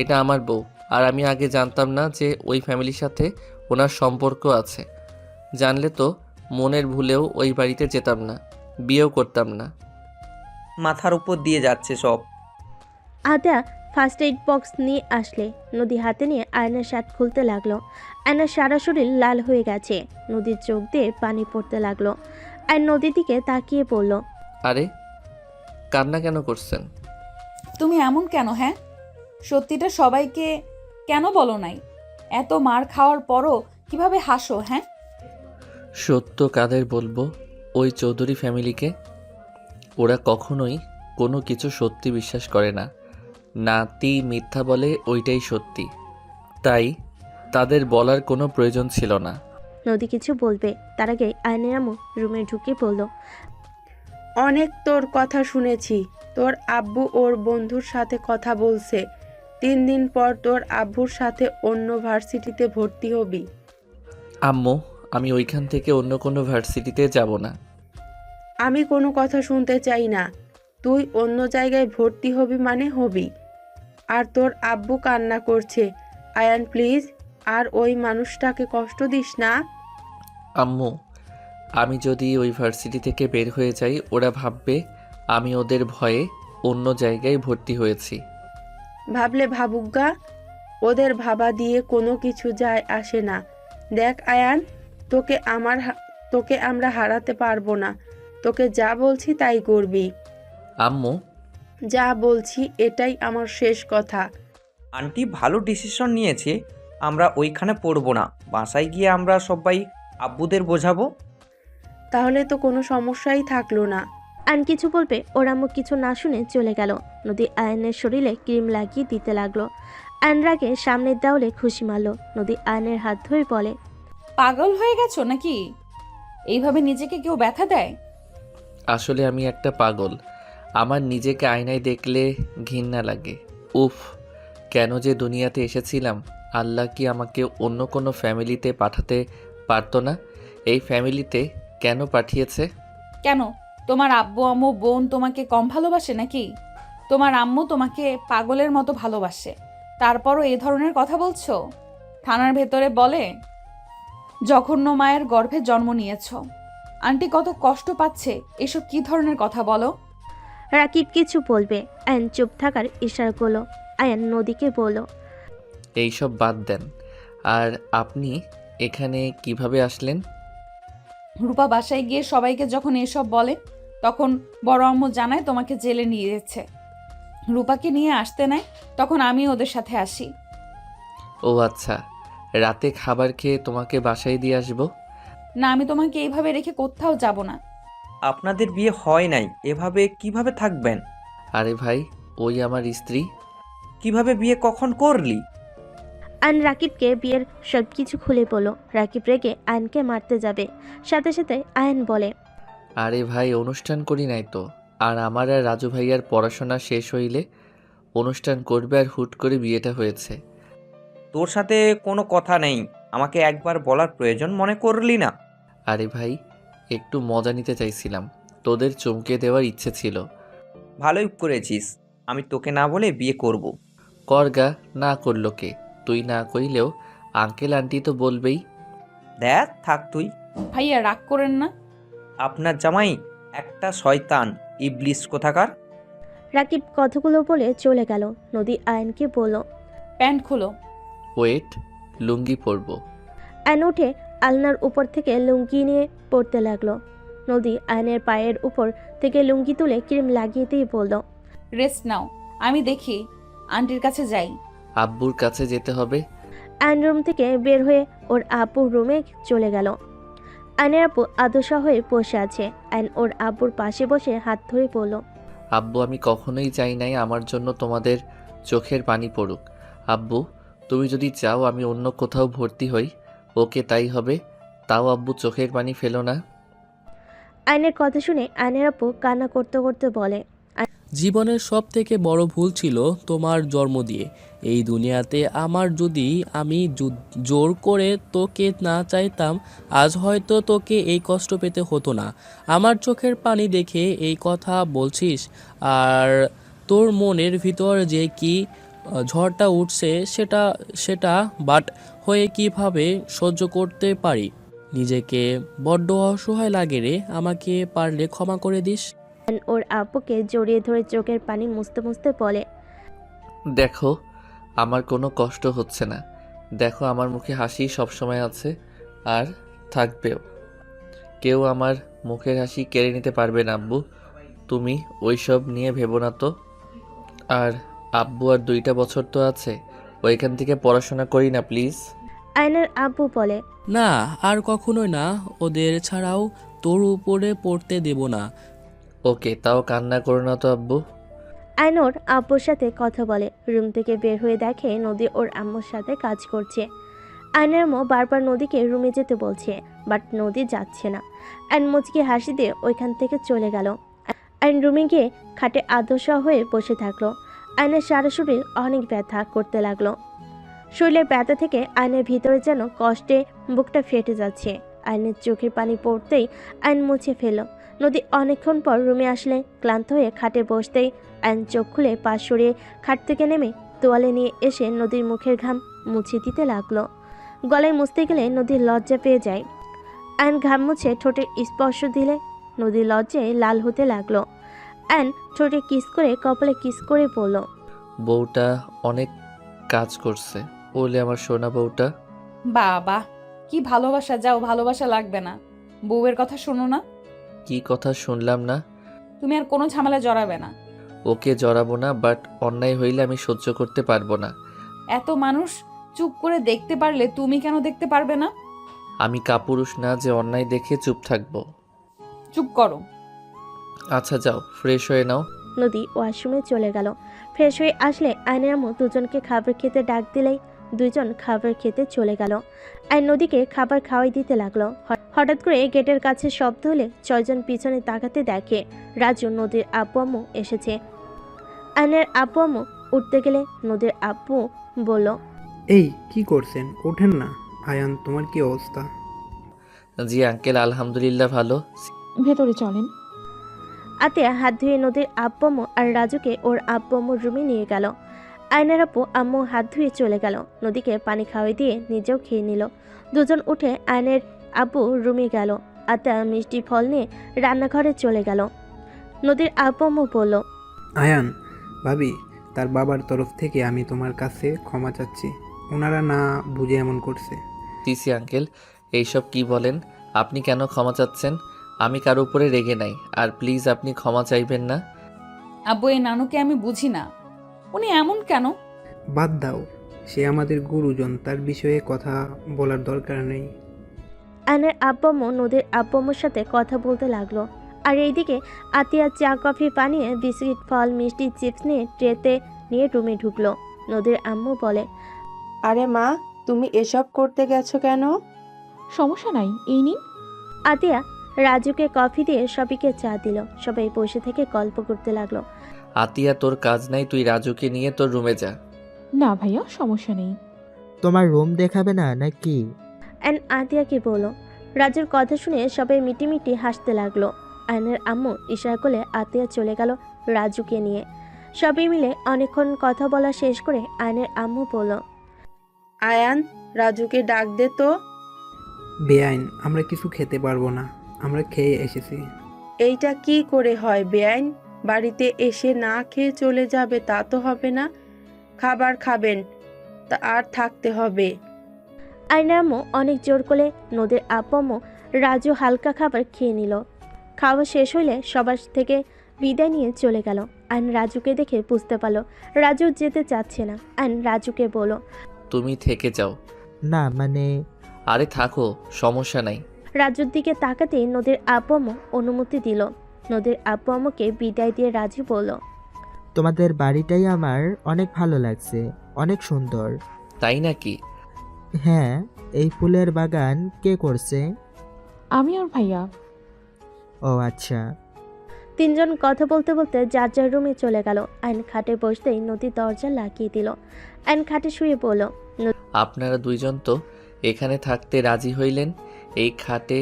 এটা আমার বউ। আর আমি আগে জানতাম না যে ওই ফ্যামিলির সাথে ওনার সম্পর্ক আছে। জানলে তো মনের ভুলেও ওই বাড়িতে যেতাম না, বিয়েও করতাম না। মাথার উপর দিয়ে যাচ্ছে সব। আদা ফার্স্ট এইড বক্স নিয়ে আসলে নদী হাতে নিয়ে আয়নার শার্ট খুলতে লাগলো। আয়নার সারা শরীর লাল হয়ে গেছে। নদীর চোখ দিয়ে পানি পড়তে লাগলো। আর নদীর দিকে তাকিয়ে পড়ল। আরে কান্না কেন করছেন? তুমি এমন কেন? হ্যাঁ, সত্যিটা সবাইকে কেন বলো নাই? এত মার খাওয়ার পরও কিভাবে হাসো? হ্যাঁ, সত্য কাদের বলবো? ওই চৌধুরী ফ্যামিলিকে। ওরা কখনোই কোনো কিছু সত্যি বিশ্বাস করে না। নাতি মিথ্যা বলে, ওইটাই সত্যি। তাই তাদের বলার কোনো প্রয়োজন ছিল না। নদী কিছু বলবে তার আগে আয়নের আম্মু রুমে ঢুকে পড়ল। অনেক তোর কথা শুনেছি, তোর আব্বু ওর বন্ধুর সাথে কথা বলছে 3 দিন পর তোর আব্বুর সাথে অন্য ভার্সিটিতে ভর্তি হবি। আম্মু, আমি ওইখান থেকে অন্য কোনো ভার্সিটিতে যাব না। আমি কোনো কথা শুনতে চাই না। তুই অন্য জায়গায় ভর্তি হবি মানে হবি। আর তোর আব্বু কান্না করছে। আয়ান প্লিজ, আর ওই মানুষটাকে কষ্ট দিস না। আম্মু, আমি যদি ওই ভার্সিটি থেকে বের হয়ে যাই ওরা ভাববে আমি ওদের ভয়ে অন্য জায়গায় ভর্তি হয়েছি। ভাবলে ভাবুকগা, ওদের ভাবা দিয়ে কোনো কিছু যায় আসে না। দেখ আয়ান, তোকে আমরা হারাতে পারবো না। তোকে যা বলছি তাই করবি। আম্মু, যা বলছি এটাই আমার শেষ কথা। আন্টি ভালো ডিসিশন নিয়েছে, আমরা ওইখানে পড়বো না, বাসায় গিয়ে আমরা সবাই আব্বুদের বোঝাবো। তাহলে তো কোনো সমস্যাই থাকলো না। আয়ন কিছু বলবে ওর আম্মু কিছু না শুনে চলে গেল। নদী আয়নের শরীরে ক্রিম লাগিয়ে দিতে লাগলো। আয়ন রাগে সামনের দেওয়ালে খুশি মারল। নদী আয়নের হাত ধরে বলে, পাগল হয়ে গেছো নাকি? এইভাবে নিজেকে কেউ ব্যথা দেয়? আসলে আমি একটা পাগল। আমার নিজেকে আয়নায় দেখলে ঘৃণা লাগে। উফ, কেন যে দুনিয়াতে এসেছিলাম। আল্লাহ কি আমাকে অন্য কোনো ফ্যামিলিতে পাঠাতে পারতো না? এই ফ্যামিলিতে কেন পাঠিয়েছে? কেন তোমার আব্বু আম্মু বোন তোমাকে কম ভালোবাসে নাকি? তোমার আম্মু তোমাকে পাগলের মতো ভালোবাসে, তারপরও এ ধরনের কথা বলছো? থানার ভেতরে বলে জঘন্য মায়ের গর্ভে জন্ম নিয়েছো। আন্টি কত কষ্ট পাচ্ছে, এসব কি ধরনের কথা বলো? রাকিব কিছু বলবে, আয়ন চুপ থাকার ইশারা করলো। আয়ন নদীকে বলল, এইসব বাদ দেন। আর আপনি এখানে কিভাবে আসলেন? রূপা বাসায় গিয়ে সবাইকে যখন এসব বলে তখন বড় আম্মু জানায় তোমাকে জেলে নিয়ে যাচ্ছে। রূপাকে নিয়ে আসতে নেয়, তখন আমি ওদের সাথে আসি। ও আচ্ছা, রাতে খাবার খেয়ে তোমাকে বাসায় দিয়ে আসবো? না, আমি তোমাকে এইভাবে রেখে কোথাও যাব না। আপনাদের বিয়ে হয় নাই, এভাবে কিভাবে থাকবেন? আরে ভাই, ওই আমার স্ত্রী। কিভাবে বিয়ে কখন করলি? আয়ন রাকিবকে বিয়ের সব কিছু খুলে বলল। রাকিব রেগে আয়নকে মারতে যাবে, সাথে সাথে আয়ন বলে, আরে ভাই, অনুষ্ঠান করি নাই তো। আর আমার আর রাজু ভাইয়ার পড়াশোনা শেষ হইলে অনুষ্ঠান করবে, আর হুট করে বিয়েটা হয়েছে। তোর সাথে কোনো কথা নেই, আমাকে একবার বলার প্রয়োজন মনে করলি না? আরে ভাই, একটু মজা নিতে চাইছিলাম, তোদের চমকে দেওয়ার ইচ্ছে ছিল। ভালোই করেছিস, আমি তোকে না বলে বিয়ে করব। করগা, না করলো কে? তুই না কইলেও আঙ্কেল আন্টি তো বলবেই। দেখ থাক তুই। ভাইয়া রাগ করেন না। আপনার জামাই একটা শয়তান, ইবলিস কোথাকার। রাকিব কথাগুলো বলে চলে গেল। নদী আয়নকে বলল, প্যান্ট খুলো। ওয়েট, লুঙ্গি পরবো। আয়ন উঠে আলনার উপর থেকে লুঙ্গি নিয়ে পড়তে লাগলো। নদী আয়নের পায়ের উপর থেকে লুঙ্গি তুলে ক্রিম লাগিয়ে দিয়ে বলল, রেস্ট নাও, আমি দেখি আন্টির কাছে যাই। আব্বুর কাছে যেতে হবে। আয়ন রুম থেকে বের হয়ে ওর আব্বুর রুমে চলে গেল। আয়নের আব্বু আদশা হয়ে বসে আছে। আয়ন ওর আব্বুর পাশে বসে হাত ধরে বলল, আব্বু, আমি কখনোই চাই নাই আমার জন্য তোমাদের চোখের পানি পড়ুক। আব্বু, তুমি যদি চাও আমি অন্য কোথাও ভর্তি হই, ওকে তাই হবে। তাও আব্বু চোখের পানি ফেলো না। আয়নের কথা শুনে আয়নের আব্বু কান্না করতে করতে বলে, জীবনের সব থেকে বড় ভুল ছিল তোমার জন্ম দিয়ে এই দুনিয়াতে আমার। যদি আমি জোর করে তোকে না চাইতাম, আজ হয়তো তোকে এই কষ্ট পেতে হতো না। আমার চোখের পানি দেখে এই কথা বলছিস, আর তোর মনের ভিতর যে কি ঝড়টা উঠছে সেটা বাট হয়ে কিভাবে সহ্য করতে পারি। নিজেকে বড্ড অসহায় লাগে রে, আমাকে পারলে ক্ষমা করে দিস। আয়ন ওর আব্বুকে জড়িয়ে ধরে চোখের পানি মুছতে মুছতে বলে, দেখো, আমার কোনো কষ্ট হচ্ছে না। দেখো, আমার মুখে হাসি সবসময় আছে আর থাকবেও। কেউ আমার মুখের হাসি কেড়ে নিতে পারবে না আব্বু। তুমি ওইসব নিয়ে ভেবো না তো। আর আব্বু, আর 2টা বছর তো আছে, ওইখান থেকে পড়াশোনা করি না প্লিজ। আয়নের আব্বু বলে, না, আর কখনোই না। ওদের ছাড়াও তোর উপরে পড়তে দেব না। ওকে, তাও কান্না করো না তো আব্বু। আয়ন ওর আব্বুর সাথে কথা বলে। রুম থেকে বের হয়ে দেখে নদী ওর আম্মুর সাথে কাজ করছে। আয়নের আম্মু বারবার নদীকে রুমে যেতে বলছে, বাট নদী যাচ্ছে না। আয়ন মুচকি হাসি দিয়ে ওইখান থেকে চলে গেল। আইন রুমে গিয়ে খাটে আদর্শা হয়ে বসে থাকলো। আয়নের সারা শরীর অনেক ব্যথা করতে লাগলো। শরীরের ব্যথা থেকে আয়নের ভিতরে যেন কষ্টে বুকটা ফেটে যাচ্ছে। আয়নের চোখের পানি পড়তেই আইন মুছে ফেলল। নদী অনেকক্ষণ পর রুমে আসলে ক্লান্ত হয়ে খাটে বসতেই আইন চোখ খুলে পা সরিয়ে খাট থেকে নেমে তোয়ালে নিয়ে এসে নদীর মুখের ঘাম মুছে দিতে লাগলো। গলায় মুছতে গেলে নদীর লজ্জা পেয়ে যায়। আইন ঘাম মুছে ঠোঁটে স্পর্শ দিলে নদীর লজ্জায় লাল হতে লাগলো। আইন ঠোঁটে কিস করে কপালে কিস করে বলল, বউটা অনেক কাজ করছে বলে আমার সোনা বউটা। বাবা কি ভালোবাসা, যাও ভালোবাসা লাগবে না, বউয়ের কথা শোনো না। কি কথা শুনলাম না? তুমি আর কোনো ঝামেলা জড়াবে না। ওকে জড়াবো না, বাট অন্যায় হইলে আমি সহ্য করতে পারবো না। এত মানুষ চুপ করে দেখতে পারলে তুমি কেন দেখতে পারবে না? আমি কাপুরুষ না যে অন্যায় দেখে চুপ থাকবো। চুপ করো। আচ্ছা যাও, ফ্রেশ হয়ে নাও। নদী ওয়াশরুমে চলে গেল। ফ্রেশ হয়ে আসলে আয়নের আম্মু দুজনকে খাবার খেতে ডাক দিলেই দুজন খাবার খেতে চলে গেল। আইন নদীকে খাবার খাওয়াই দিতে লাগলো। হঠাৎ করে গেটের কাছে শব্দ হলে 6 জন পিছনে তাকাতে দেখে রাজু নদীর আব্বু আম্মু এসেছে। আয়নের আব্বু আম্মু উঠতে গেলে নদীর আব্বু বলল, এই কি করছেন? ওঠেন না। আয়ান, তোমার কি অবস্থা? জি আঙ্কেল, আলহামদুলিল্লাহ ভালো। ভেতরে চলেন। আতিয়া হাত ধুয়ে নদীর আব্বু আম্মু আর রাজুকে ওর আব্বু আম্মুর রুমে নিয়ে গেল। আয়নের আব্বু আম্মু হাত ধুয়ে চলে গেল। নদীকে পানি খাওয়াই দিয়ে নিজেও খেয়ে নিল। দুজন উঠে আয়নের আব্বু রুমে গেল। আতিয়া মিষ্টি ফল নিয়ে রান্নাঘরে চলে গেল। নদীর আব্বু আম্মু বলল, আয়ান, ভাবি, তার বাবার তরফ থেকে আমি তোমার কাছে ক্ষমা চাচ্ছি। ওনারা না বুঝে এমন করছে। সিসি আঙ্কেল, এইসব কি বলেন? আপনি কেন ক্ষমা চাচ্ছেন? আমি কারো উপরে রেগে নাই, আর প্লিজ আপনি ক্ষমা চাইবেন না। আব্বু এই নানুকে আমি বুঝি না, উনি এমন কেন? বাদ দাও, সে আমাদের গুরুজন, তার বিষয়ে কথা বলার দরকার নেই। আয়নের আব্বু আম্মু নদীর আব্বু আম্মুর সাথে কথা বলতে লাগলো। আর এইদিকে আতিয়া চা কফি বানিয়ে বিস্কিট ফল মিষ্টি চিপস নিয়ে ট্রেতে নিয়ে রুমে ঢুকলো। নদীর আম্মু বলে, আরে মা, তুমি এসব করতে গেছো কেন? সমস্যা নাই, এই নিন। আতিয়া রাজুকে কফি দিয়ে সবাইকে চা দিল। সবাই বসে থেকে গল্প করতে লাগলো। আতিয়া, তোর কাজ নাই, তুই রাজুকে নিয়ে তোর রুমে যা। না ভাইয়া, সমস্যা নেই। তোমার রুম দেখাবে না নাকি? অ্যান্ড আতিয়াকে বলো। রাজুর কথা শুনে সবাই মিটিমিটি হাসতে লাগলো। আয়নের আম্মু ইশারা করলে আতিয়া চলে গেল রাজুকে নিয়ে। সবাই মিলে অনেকক্ষণ কথা বলা শেষ করে আয়নের আম্মু বলল, আয়ান, রাজুকে ডাক দে তো। বেআইন, আমরা কিছু খেতে পারবো না, আমরা খেয়ে এসেছি। এইটা কি করে হয় বেআইন? বাড়িতে এসে না খেয়ে চলে যাবে তা তো হবে না। খাবার খাবেন তা আর থাকতে হবে। আয়নের আম্মু অনেক জোর করে নদীর আব্বু আম্মু রাজু হালকা খাবার খেয়ে নিল। খাওয়া শেষ হলে সবার থেকে বিদায় নিয়ে চলে গেল। আইন রাজুকে দেখে বুঝতে পারলো রাজু যেতে চাচ্ছে না। আইন রাজুকে বলল, তুমি থেকে যাও। না মানে, আরে থাকো, সমস্যা নাই। রাজুর দিকে তাকাতেই নদীর আব্বু আম্মু অনুমতি দিল। নদীর আব্বু আম্মুকে বিদায় দিয়ে রাজু বলল, তোমাদের বাড়িটাই আমার অনেক ভালো লাগছে, অনেক সুন্দর। তাই নাকি? হ্যাঁ, এই ফুলের বাগান কে করছে? আমি আর ভাইয়া। ও আচ্ছা। তিনজন কথা বলতে বলতে যার যার রুমে চলে গেল। আইন খাটে বসতেই নদীর দরজা লাগিয়ে দিল। আইন খাটে শুয়ে পড়ল। আপনারা দুইজন তো এখানে থাকতে রাজি হইলেন, এই খাটে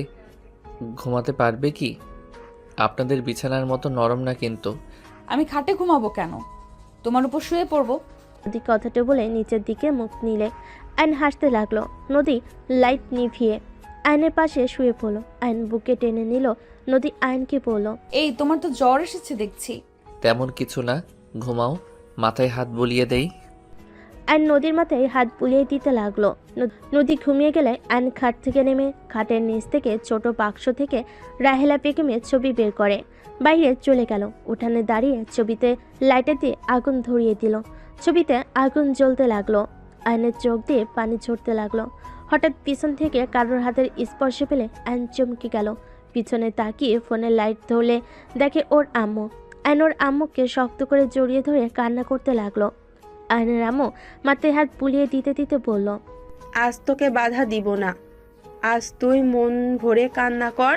ঘুমাতে পারবে কি? আপনাদের বিছানার মতো নরম না কিন্তু। আমি খাটে ঘুমাবো কেন? তোমার উপর শুয়ে পড়বো। নদী কথাটা বলে নিচের দিকে মুখ নিলে আইন হাসতে লাগলো। নদী লাইট নিভিয়ে আইনের পাশে শুয়ে পড়ল। আইন বুকে টেনে নিল। নদী আইনকে বলল, এই তোমার তো জ্বর এসেছে দেখছি। তেমন কিছু না, ঘুমাও, মাথায় হাত বুলিয়ে দেই। আইন নদীর মাথায় হাত বুলিয়ে দিতে লাগলো। নদী ঘুমিয়ে গেলে আইন খাট থেকে নেমে খাটের নিচ থেকে ছোট বাক্স থেকে রাহেলা বেগমের ছবি বের করে বাইরে চলে গেল। উঠানে দাঁড়িয়ে ছবিতে লাইটার দিয়ে আগুন ধরিয়ে দিল। ছবিতে আগুন জ্বলতে লাগলো। আইনের চোখ দিয়ে পানি ঝরতে লাগলো। হঠাৎ পিছন থেকে কারোর হাতের স্পর্শে পেলে আইন চমকে গেল। পিছনে তাকিয়ে ফোনের লাইট ধরলে দেখে ওর আম্মু। আইন ওর আম্মুকে শক্ত করে জড়িয়ে ধরে কান্না করতে লাগলো। আইনের আম্মু মাথায় হাত বুলিয়ে দিতে দিতে বলল, আজ তোকে বাধা দিব না, আজ তুই মন ভরে কান্না কর।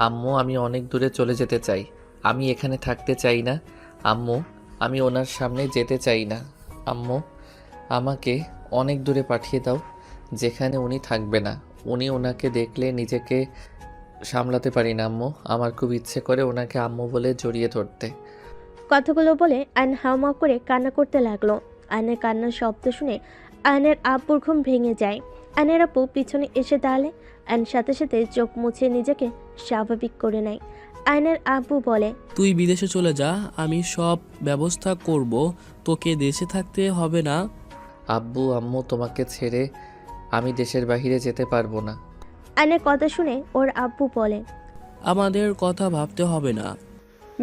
আম্মু, আমি অনেক দূরে চলে যেতে চাই, আমি এখানে থাকতে চাই না আম্মু, আমি ওনার সামনে যেতে চাই না আম্মু, আমাকে অনেক দূরে পাঠিয়ে দাও যেখানে উনি থাকবে না। উনি ওনাকে দেখলে নিজেকে সামলাতে পারি না আম্মু, আমার খুব ইচ্ছে করে ওনাকে আম্মু বলে জড়িয়ে ধরতে। কথাগুলো বলে আয়ন হাউমাউ করে কান্না করতে লাগলো। আয়নের কান্নার শব্দ শুনে আয়নের আব্বুর ঘুম ভেঙে যায়। আয়নের আব্বু পিছনে এসে দাঁড়ালে আয়ন সাথে সাথে চোখ মুছে নিজেকে স্বাভাবিক করে নেয়। আয়নের আব্বু বলে, তুই বিদেশে চলে যা, আমি সব ব্যবস্থা করব, তোকে দেশে থাকতে হবে না। আব্বু আম্মু, তোমাকে ছেড়ে আমি দেশের বাইরে যেতে পারবো না। আয়নের কথা শুনে ওর আব্বু বলে, আমাদের কথা ভাবতে হবে না।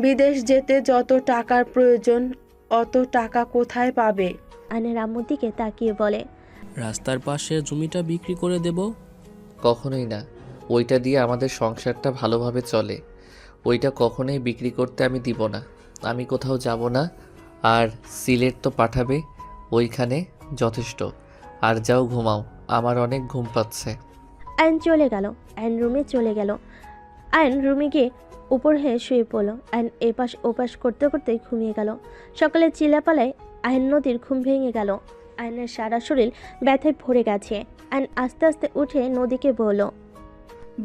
বিদেশ যেতে যত টাকার প্রয়োজন অত টাকা কোথায় পাবে? আয়নের আম্মুর দিকে তাকিয়ে বলে, রাস্তার পাশে জমিটা বিক্রি করে দেব। কখনোই না, ওইটা দিয়ে আমাদের সংসারটা ভালোভাবে চলে, ওইটা কখনোই বিক্রি করতে আমি দিব না। আমি কোথাও যাব না, আর সিলেট তো পাঠাবে, ওইখানে যথেষ্ট। আর যাও ঘুমাও, আমার অনেক ঘুম পাচ্ছে। আয়ন চলে গেল। আয়ন রুমে চলে গেল। আয়ন রুমে গিয়ে উপর হয়ে শুয়ে পড়ল। আয়ন এপাশ ওপাশ করতে করতে ঘুমিয়ে গেল। সকালে চিল্লাপালায় আয়ন নদীর ঘুম ভেঙে গেল। আয়নের সারা শরীর ব্যথায় ভরে গেছে। আয়ন আস্তে আস্তে উঠে নদীকে বলল,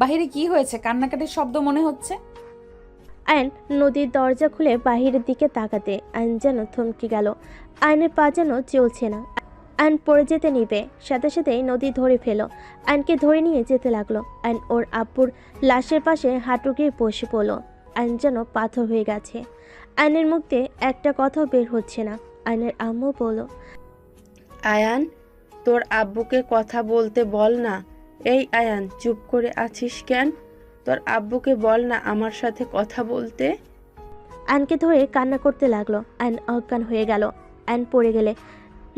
বাহিরে কি হয়েছে? কান্নাকাটির শব্দ মনে হচ্ছে। আয়ন নদীর দরজা খুলে বাহিরের দিকে তাকাতে আয়ন যেন থমকে গেল। আয়নের পা যেন চলছে না। আয়ন পড়ে যেতে নিবে, সাথে সাথেই নদী ধরে ফেলো। আয়নকে ধরে নিয়ে যেতে লাগলো। আয়ন ওর আব্বুর লাশের পাশে হাঁটু গিয়ে বসে পড়ল। আয়ন যেন পাথর হয়ে গেছে। আয়নের মুখ দিয়ে একটা কথাও বের হচ্ছে না। আয়নের আম্মু বলল, আয়ান, তোর আব্বুকে কথা বলতে বল না। এই আয়ান, চুপ করে আছিস কেন? তোর আব্বুকে বল না আমার সাথে কথা বলতে। আয়নকে ধরে কান্না করতে লাগলো। আয়ন অজ্ঞান হয়ে গেল। আয়ন পড়ে গেলে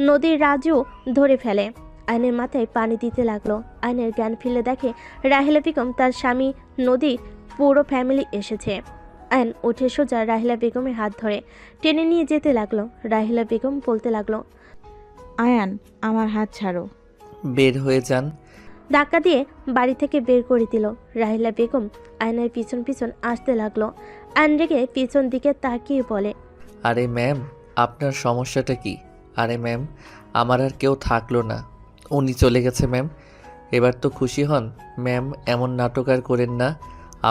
নদীর রাজু ধরে ফেলে। আয়নের মাথায় পানি দিতে লাগলো। আয়নের জ্ঞান ফিরে দেখে রাহিলা বেগম, তার স্বামী, নদী, পুরো ফ্যামিলি এসেছে। আয়ন উঠে সোজা রাহিলা বেগমের হাত ধরে টেনে নিয়ে যেতে লাগলো। রাহিলা বেগম বলতে লাগলো, আয়ান, আমার হাত ছাড়ো। বের হয়ে যান। ধাক্কা দিয়ে বাড়ি থেকে বের করে দিল। রাহিলা বেগম আয়নের পিছন পিছন আসতে লাগলো। আয়ন রেগে পিছন দিকে তাকিয়ে বলে, আরে ম্যাম, আপনার সমস্যাটা কি? আরে ম্যাম, আমার আর কেউ থাকলো না, উনি চলে গেছে ম্যাম। এবার তো খুশি হন ম্যাম, এমন নাটক আর করেন না।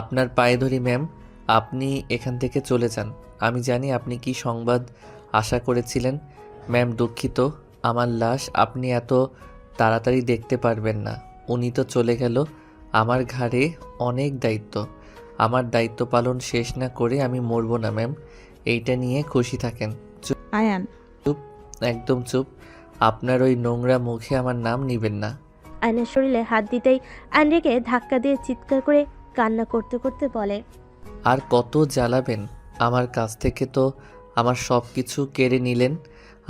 আপনার পায়ে ধরি ম্যাম, আপনি এখান থেকে চলে যান। আমি জানি আপনি কি সংবাদ আশা করেছিলেন। ম্যাম দুঃখিত, আমার লাশ আপনি এত তাড়াতাড়ি দেখতে পারবেন না। উনি তো চলে গেল, আমার ঘাড়ে অনেক দায়িত্ব। আমার দায়িত্ব পালন শেষ না করে আমি মরবো না ম্যাম, এইটা নিয়ে খুশি থাকেন। আয়ান, চুপ, একদম চুপ। আপনার ওই নোংরা মুখে আমার নাম নিবেন না। আয়নের শরীরে হাত দিতেই আয়ন রেগে ধাক্কা দিয়ে চিৎকার করে কান্না করতে করতে বলে, আর কত জ্বালাবেন? আমার কাছ থেকে তো আমার সব কিছু কেড়ে নিলেন,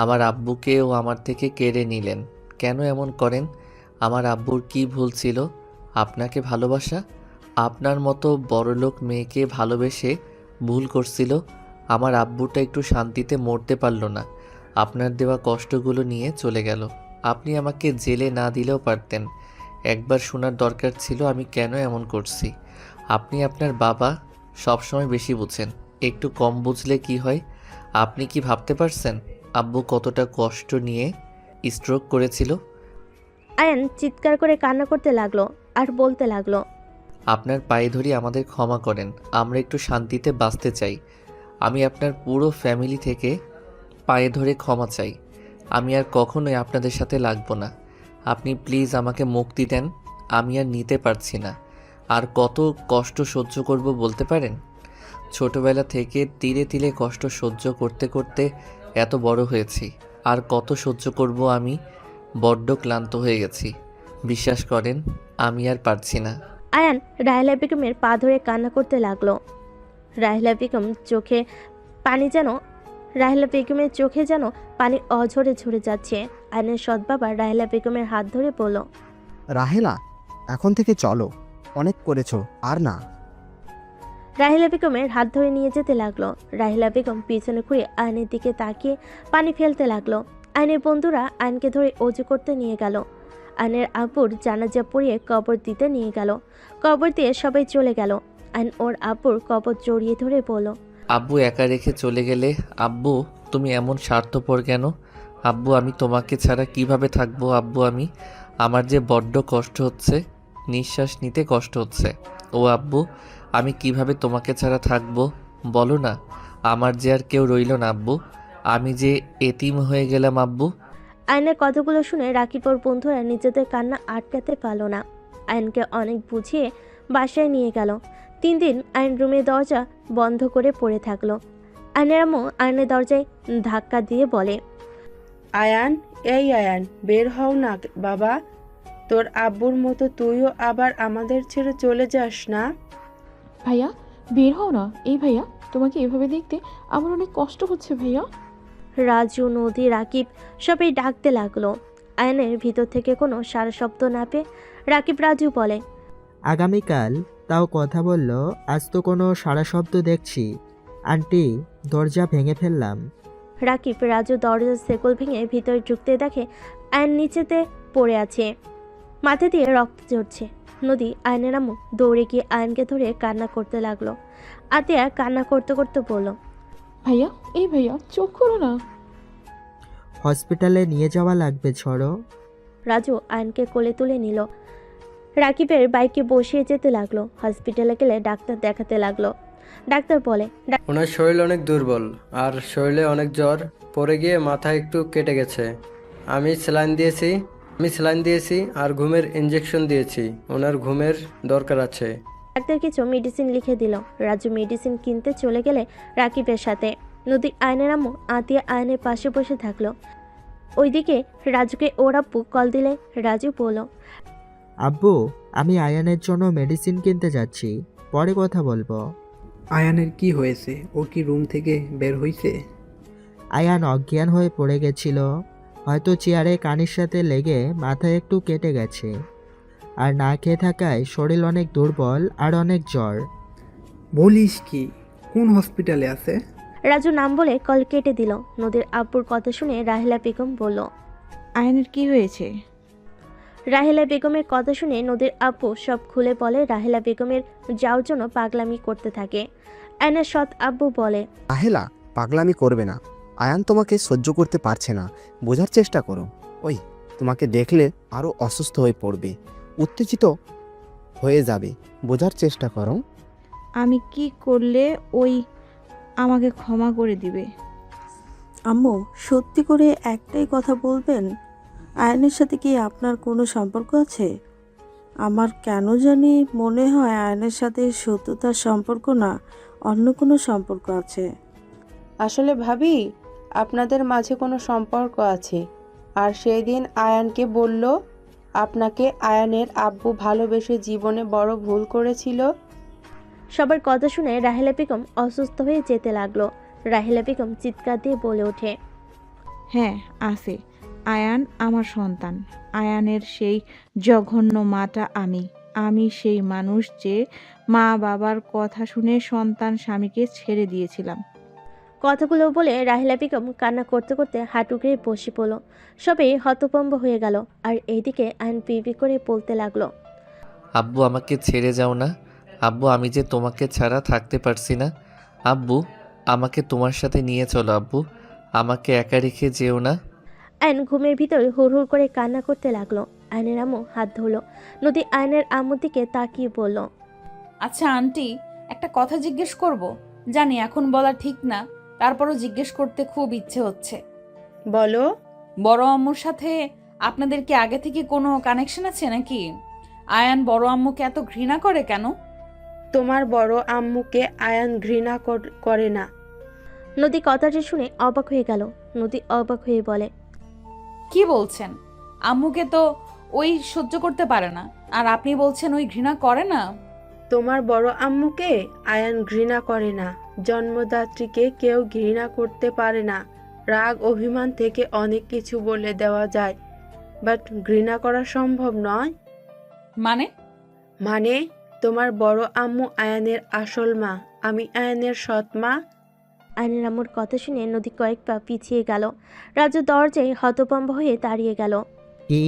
আমার আব্বুকেও আমার থেকে কেড়ে নিলেন। কেন এমন করেন? আমার আব্বুর কি ভুল ছিল? আপনাকে ভালোবাসা? আপনার মতো বড়লোক মেয়েকে ভালোবেসে ভুল করছিল। আমার আব্বুটা একটু শান্তিতে মরতে পারল না, আপনার দেওয়া কষ্টগুলো নিয়ে চলে গেল। আপনি আমাকে জেলে না দিলেও পারতেন। একবার শোনার দরকার ছিল আমি কেন এমন করছি। আপনি আপনার বাবা সবসময় বেশি বুঝেন, একটু কম বুঝলে কি হয়? আপনি কি ভাবতে পারছেন আব্বু কতটা কষ্ট নিয়ে স্ট্রোক করেছিল? আয়ন চিৎকার করে কান্না করতে লাগলো আর বলতে লাগলো, আপনার পায়ে ধরি আমাদের ক্ষমা করেন, আমরা একটু শান্তিতে বাঁচতে চাই। আমি আপনার পুরো ফ্যামিলি থেকে পায়ে ধরে ক্ষমা চাই। আমি আর কখনোই আপনাদের সাথে লাগবো না। আপনি প্লিজ আমাকে মুক্তি দেন, আমি আর নিতে পারছি না। আর কত কষ্ট সহ্য করব বলতে পারেন? ছোটবেলা থেকে তিলে তিলে কষ্ট সহ্য করতে করতে এত বড় হয়েছি, আর কত সহ্য করব আমি? বড্ড ক্লান্ত হয়ে গেছি, বিশ্বাস করেন আমি আর পারছি না। আয়ান রাহিলা বেগমের পা ধরে কান্না করতে লাগলো। রাহিলা বেগমের চোখে যেন পানি অঝরে ঝরে যাচ্ছে। আয়নের সৎ বাবা রাহিলা বেগমের হাত ধরে বলল, রাহেলা, এখন থেকে চলো, অনেক করেছো, আর না। রাহিলা বেগমের হাত ধরে নিয়ে যেতে লাগলো। রাহিলা বেগম পিছনে ঘুরে আয়নের দিকে তাকিয়ে পানি ফেলতে লাগলো। আয়নের বন্ধুরা আয়নকে ধরে অজু করতে নিয়ে গেল। আয়নের আব্বুর জানাজা পড়িয়ে কবর দিতে নিয়ে গেল। কবর দিয়ে সবাই চলে গেল। আয়ন ওর আব্বুর কবর জড়িয়ে ধরে বলল, আব্বু একা রেখে চলে গেলে। আব্বু তুমি এমন স্বার্থপর কেন? আব্বু আমি তোমাকে ছাড়া কিভাবে থাকবো? আব্বু আমার যে বড্ড কষ্ট হচ্ছে, নিঃশ্বাস নিতে কষ্ট হচ্ছে। ও আব্বু আমি কিভাবে তোমাকে ছাড়া থাকবো বলো না। আমার যে আর কেউ রইল না আব্বু, আমি যে এতিম হয়ে গেলাম আব্বু। আয়নের কথাগুলো শুনে রাকিব ওর বন্ধুরা নিজেদের কান্না আটকাতে পারল না। আয়নকে অনেক বুঝিয়ে বাসায় নিয়ে গেল। 3 দিন আয়ন রুমের দরজা বন্ধ করে পড়ে থাকলো। আয়নের আম্মু আয়নের দরজায় ধাক্কা দিয়ে বলে, আয়ান, এই আয়ান, বের হও না বাবা। তোর আব্বুর মতো তুইও আবার আমাদের ছেড়ে চলে যাস না। ভাইয়া বের হও না। এই ভাইয়া, তোমাকে এভাবে দেখতে আমার অনেক কষ্ট হচ্ছে ভাইয়া। রাজু, নদী, রাকিব সবাই ডাকতে লাগলো। আয়নের ভিতর থেকে কোনো সারা শব্দ না পেয়ে রাকিব রাজু বলে, আগামীকাল তাও কথা বলল, আজ তো কোনো সারা শব্দ দেখছি। আন্টি দরজা ভেঙে ফেললাম। রাকিব রাজু দরজার শেকল ভেঙে ভিতরে ঢুকতে দেখে আয়ন নিচেতে পড়ে আছে, মাথা দিয়ে রক্ত ঝরছে। নদী আয়নের আম্মু দৌড়ে গিয়ে আয়নকে ধরে কান্না করতে লাগলো। আতিয়া কান্না করতে করতে বলল, ভাইয়া, এই ভাইয়া চোখ করো না। হসপিটালে নিয়ে যাওয়া লাগবে, ছড়ো। রাজু আয়নকে কোলে তুলে নিল। রাকিবের বাইকে বসিয়ে যেতে লাগলো। হসপিটালে গেলে ডাক্তার দেখাতে লাগলো। ডাক্তার বলে, ওনার শরীর অনেক দুর্বল আর শরীরে অনেক জ্বর, পড়ে গিয়ে মাথা একটু কেটে গেছে। আমি স্যালাইন দিয়েছি আর ঘুমের ইঞ্জেকশন দিয়েছি। ওনার ঘুমের দরকার আছে। ডাক্তার কিছু মেডিসিন লিখে দিল। রাজু মেডিসিন কিনতে চলে গেলে রাকিবের সাথে। নদী আয়নের আম্মু আতিয়া আয়নের পাশে বসে থাকলো। ওইদিকে রাজুকে ওর আব্বু কল দিলে রাজু বলল, আব্বু আমি আয়ানের জন্য মেডিসিন কিনতে যাচ্ছি, পরে কথা বলবো। আয়ানের কি হয়েছে? ও কি রুম থেকে বের হয়েছে? আয়ান অজ্ঞান হয়ে পড়ে গেছিল, হয়তো চেয়ারে কানের সাথে লেগে মাথায় একটু কেটে গেছে। আর না খেয়ে থাকায় শরীর অনেক দুর্বল আর অনেক জ্বর। বলিস কি? কোন হসপিটালে আছে? রাজু নাম বলে কল কেটে দিল। নদীর আব্বুর কথা শুনে রাহেলা বেগম বলল, আয়নের কি হয়েছে? রাহেলা বেগমের কথা শুনে নদীর আব্বু সব খুলে বলে। রাহেলা বেগমের যাওয়ার জন্য পাগলামি করতে থাকে। আয়নের সৎ আব্বু বলে, রাহেলা পাগলামি করবে না। আয়ান তোমাকে সহ্য করতে পারছে না, বোঝার চেষ্টা করো। ওই তোমাকে দেখলে আরও অসুস্থ হয়ে পড়বে, উত্তেজিত হয়ে যাবে, বোঝার চেষ্টা করো। আমি কি করলে ওই আমাকে ক্ষমা করে দিবে? আম্মু সত্যি করে একটাই কথা বলবেন, আয়নের সাথে কি আপনার কোনো সম্পর্ক আছে? আমার কেন জানি মনে হয় আয়নের সাথে সত্যতার সম্পর্ক না, অন্য কোনো সম্পর্ক আছে। আসলে ভাবি, আপনাদের মাঝে কোনো সম্পর্ক আছে। আর সেই দিন আয়ানকে বলল আপনাকে আয়ানের আব্বু ভালোবেসে জীবনে বড় ভুল করেছিল। সবার কথা শুনে রাহেলা বেগম অসুস্থ হয়ে যেতে লাগলো। রাহেলা বেগম চিৎকার দিয়ে বলে ওঠে, হ্যাঁ আছে। আয়ান আমার সন্তান। আয়ানের সেই জঘন্য মাটা আমি সেই মানুষ যে মা বাবার কথা শুনে সন্তান স্বামীকে ছেড়ে দিয়েছিলাম। কথাগুলো বলে রাহেলা বেগম কান্না করতে করতে হাঁটু গেড়ে বসে পড়ল। সবাই হতভম্ব হয়ে গেল। আর এইদিকে আয়ন পিপি করে বলতে লাগলো, আব্বু আমাকে ছেড়ে যাও না। আব্বু আমি যে তোমাকে ছাড়া থাকতে পারছি না। আব্বু আমাকে তোমার সাথে নিয়ে চলো। আব্বু আমাকে একা রেখে যেও না। আয়ন ঘুমের ভিতর হুড় হুড় করে কান্না করতে লাগলো। আয়নের আম্মু হাত ধরলো। নদী আয়নের আম্মুর দিকে তাকিয়ে বলল, আচ্ছা আন্টি, একটা কথা জিজ্ঞেস করব। জানি এখন বলা ঠিক না, তারপরও জিজ্ঞেস করতে খুব ইচ্ছে হচ্ছে। বলো। বড় আম্মুর সাথে আপনাদের কি আগে থেকে কোনো কানেকশন আছে নাকি? আয়ান বড় আম্মুকে এত ঘৃণা করে কেন? তোমার বড় আম্মুকে আয়ান ঘৃণা করে না। নদী কথাটা শুনে অবাক হয়ে গেল। নদী অবাক হয়ে বলে, কি বলছেন? আম্মুকে তো ওই সহ্য করতে পারে না, আর আপনি বলছেন ওই ঘৃণা করে না? তোমার বড় আম্মুকে আয়ান ঘৃণা করে না। জন্মদাত্রীকে কেউ ঘৃণা করতে পারে না। রাগ অভিমান থেকে অনেক কিছু বলে দেওয়া যায়, বাট ঘৃণা করা সম্ভব নয়। মানে তোমার বড় আম্মু আয়ানের আসল মা, আমি আয়ানের সৎ মা। আয়নের আম্মুর কথা শুনে নদী কয়েক পা পিছিয়ে গেল। রাজু দরজায় হতভম্ব হয়ে দাঁড়িয়ে গেল। কি?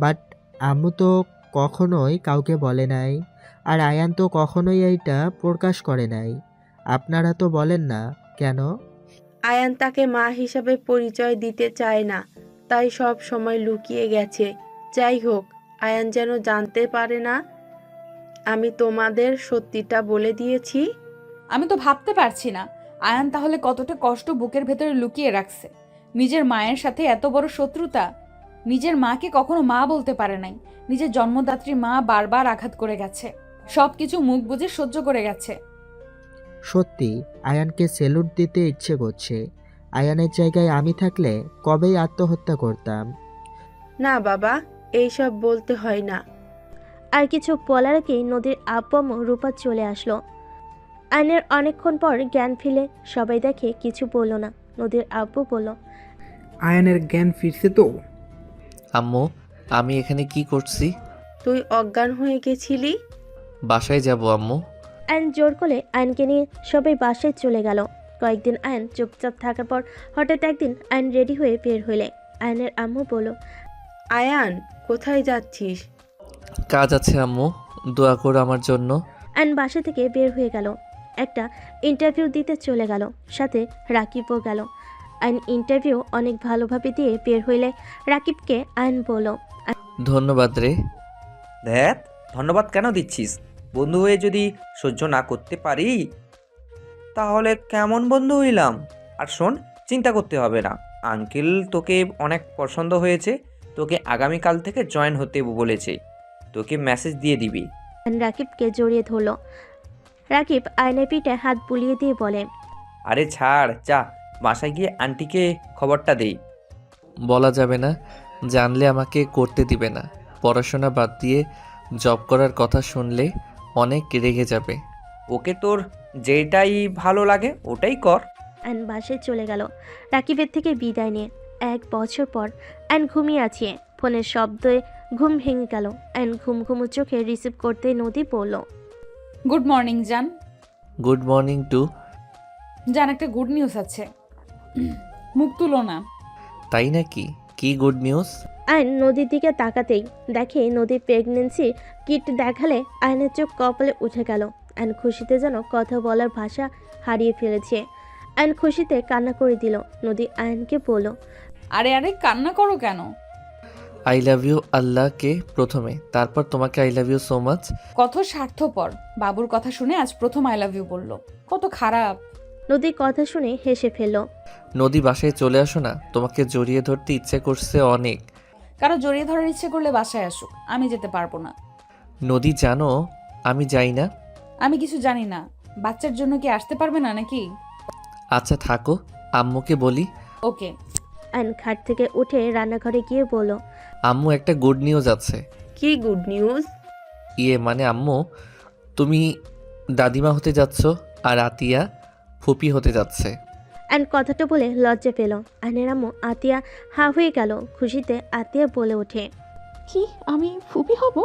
বাট আম্মু তো কখনোই কাউকে বলে নাই, আর আয়ান তো কখনোই এইটা প্রকাশ করে নাই। আপনারা তো বলেন না কেন? আয়ান তাকে মা হিসাবে পরিচয় দিতে চায় না, তাই সব সময় লুকিয়ে গেছে। যাই হোক, আয়ান যেন জানতে পারে না আমি তোমাদের সত্যিটা বলে দিয়েছি। আমি তো ভাবতে পারছি না আয়ান তাহলে কতটা কষ্ট বুকের ভেতরে লুকিয়ে রাখছে। নিজের মায়ের সাথে এত বড় শত্রুতা। নিজের মাকে কখনো মা বলতে পারে নাই। নিজের জন্মদাত্রী মা বারবার আঘাত করে গেছে, সবকিছু মুখ বুজে সহ্য করে গেছে। সত্যি আয়ানকে সেলুট দিতে ইচ্ছে করছে। আয়ানের জায়গায় আমি থাকলে কবেই আত্মহত্যা করতাম। না বাবা, এইসব বলতে হয় না। আর কিছু বলার আগেই নদীর আব্বু আম্মু রূপা চলে আসলো। আয়নের অনেকক্ষণ পর জ্ঞান ফিরে সবাই দেখে কিছু বলল না। নদীর আব্বু বলল, আয়ানের জ্ঞান ফিরছে তো? আম্মু, আমি এখানে কি করছি? তুই অজ্ঞান হয়ে গেছিলি। বাসায় যাব আম্মু। আয়ন জোর করে আয়নকে নিয়ে সবাই বাসায় চলে গেল। কয়েকদিন আয়ন চুপচাপ থাকার পর হঠাৎ একদিন আয়ন রেডি হয়ে বের হইলে আয়নের আম্মু বলল, আয়ান, কোথায় যাচ্ছিস? কাজ আছে আম্মু, দোয়া করো আমার জন্য। আয়ন বাসা থেকে বের হয়ে গেল। একটা ইন্টারভিউ দিতে চলে গেল, সাথে রাকিবও গেল। আয়ন ইন্টারভিউ অনেক ভালোভাবে দিয়ে বের হইলে রাকিবকে আয়ন বলল, ধন্যবাদ রে। ধ্যাত, ধন্যবাদ কেন দিচ্ছিস? বন্ধু হয়ে যদি সহ্য না করতে পারি তাহলে কেমন বন্ধু হইলাম? আর শোন, চিন্তা করতে হবে না, আঙ্কেল তোকে অনেক পছন্দ হয়েছে, তোকে আগামীকাল থেকে জয়েন হতে বলেছে, তোকে মেসেজ দিয়ে দিবি। আয়ন রাকিবকে জড়িয়ে ধরল। রাকিব আয়নের পিঠে হাত বুলিয়ে দিয়ে বলে, আরে ছাড়, যা বাসায় গিয়ে আন্টিকে খবরটা দেই। বলা যাবে না, জানলে আমাকে করতে দিবে না। পড়াশোনা বাদ দিয়ে জব করার কথা শুনলে অনেক রেগে যাবে। ওকে, তোর যেটাই ভালো লাগে ওটাই কর। আয়ন বাসায় চলে গেল রাকিবের থেকে বিদায় নিয়ে। 1 বছর পর আয়ন ঘুমিয়ে আছে। ফোনের শব্দে ঘুম ভেঙে গেল। আয়ন ঘুম ঘুমু চোখে রিসিভ করতে নদী বলল, গুড মর্নিং জান। Good morning to. জান, একটা গুড নিউজ আছে। মুখ তুলো না। তাই নাকি? কি গুড নিউজ? আয়ন নদীর দিকে তাকাতেই দেখে নদীর প্রেগনেন্সি কিট দেখালে আয়নের চোখ কপালে উঠে গেল। আয়ন খুশিতে যেন কথা বলার ভাষা হারিয়ে ফেলেছে। আয়ন খুশিতে কান্না করে দিল। নদী আয়নকে বলল, আরে আরে, কান্না করো কেন? আই লাভ ইউ আল্লাহকে প্রথমে, তারপর তোমাকে I love you so much. কত স্বার্থপর। বাবুর কথা শুনে আজ প্রথম আই লাভ ইউ বললো। কত খারাপ। নদীর কথা শুনে হেসে ফেলল। নদী, বাসায় চলে আসো না, তোমাকে জড়িয়ে ধরতে ইচ্ছে করছে অনেক। কারো জড়িয়ে ধরার ইচ্ছে করলে বাসায় আসুক, আমি যেতে পারবো না। নদী, জানো আমি যাই না। আমি কিছু জানি না। বাচ্চার জন্য কি আসতে পারবে না নাকি? আচ্ছা থাকো, আম্মুকে বলি। ওকে। আয়ন খাট থেকে উঠে রান্নাঘরে গিয়ে বলল, আম্মু, একটা গুড নিউজ আছে। কি গুড নিউজ? মানে আম্মু, তুমি দাদিমা হতে যাচ্ছ আর আতিয়া ফুপি হতে যাচ্ছে। আয়ন কথাটা বলে লজ্জা পেল। আয়নের আম্মু আতিয়া হা হয়ে গেল। খুশিতে আতিয়া বলে ওঠে, কি আমি ফুপি হব?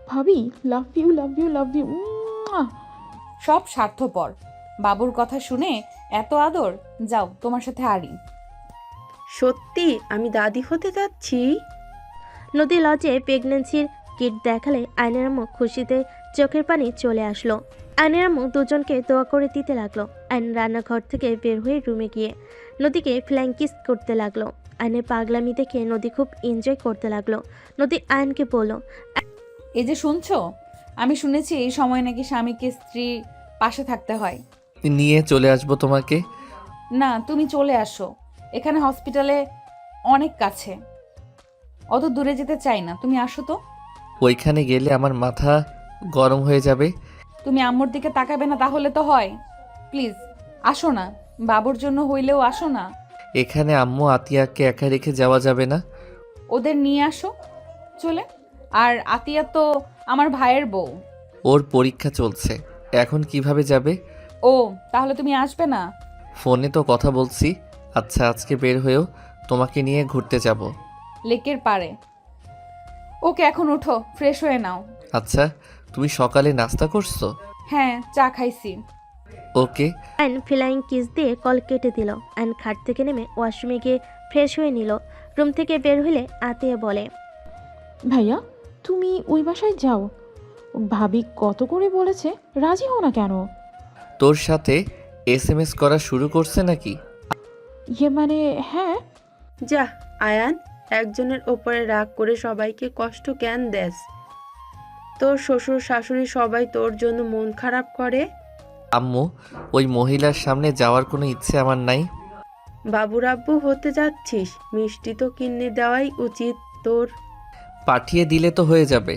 ভাবি, love you love you love you. সব স্বার্থপর। বাবুর কথা শুনে এত আদর। যাও, তোমার সাথে আরি। সত্যি আমি দাদি হতে যাচ্ছি? নদী লজ্জায় প্রেগনেন্সির কিট দেখালে আয়নের আম্মু খুশিতে চোখের পানি চলে আসলো। আয়নের আম্মু দুজনকে দোয়া করে দিতে লাগলো। আয়ন রান্নাঘর থেকে বের হয়ে রুমে গিয়ে নদীকে ফ্ল্যাং কিস করতে লাগলো। আয়নের পাগলামি দেখে নদী খুব এনজয় করতে লাগলো। নদী আয়নকে বলল, এই যে শুনছো, আমি শুনেছি এই সময় নাকি স্বামীকে স্ত্রী পাশে থাকতে হয়। নিয়ে চলে আসবো তোমাকে। না, তুমি চলে আসো। এখানে হসপিটালে অনেক কাছে, অত দূরে যেতে চাই না। তুমি আসো তো। ওইখানে গেলে আমার মাথা গরম হয়ে যাবে। তুমি আম্মুর দিকে তাকাবে না তাহলে তো হয়। প্লিজ আসো না, বাবুর জন্য হইলেও আসো না। এখানে আম্মু আতিয়াকে একা রেখে যাওয়া যাবে না। ওদের নিয়ে আসো চলে। আর আতিয়া তো আমার ভাইয়ের বউ। ওর পরীক্ষা চলছে, এখন কিভাবে যাবে? ও, তাহলে তুমি আসবে না? ফোনে তো কথা বলছি। আচ্ছা, আজকে বের হয়েও তোমাকে নিয়ে ঘুরতে যাব। লেকের পাড়ে। ওকে, এখন ওঠো, ফ্রেশ হয়ে নাও। আচ্ছা, তুমি সকালে নাস্তা করছো? হ্যাঁ, চা খাইছি। ওকে। আয়ন ফ্লাইং কিস দিয়ে কল কেটে দিল। আয়ন খাট থেকে নেমে ওয়াশরুমে গিয়ে ফ্রেশ হয়ে নিল। রুম থেকে বের হলে আতিয়া বলে, ভাইয়া, তুমি ওই বাসায় যাও। ভাবি কত করে বলেছে, রাজি হও না কেন? তোর সাথে SMS করা শুরু করছে নাকি? ইয়ে মানে হ্যাঁ। যা আয়ান, একজনের ওপরে রাগ করে সবাইকে কষ্ট কেন দেস? তোর শ্বশুর শাশুড়ি সবাই তোর জন্য মন খারাপ করে। আম্মু, ওই মহিলার সামনে যাওয়ার কোনো ইচ্ছে আমার নাই। বাবুরাব্বু হতে যাচ্ছিস, মিষ্টি তো কিনে দেওয়াই উচিত তোর। পাঠিয়ে দিলে তো হয়ে যাবে।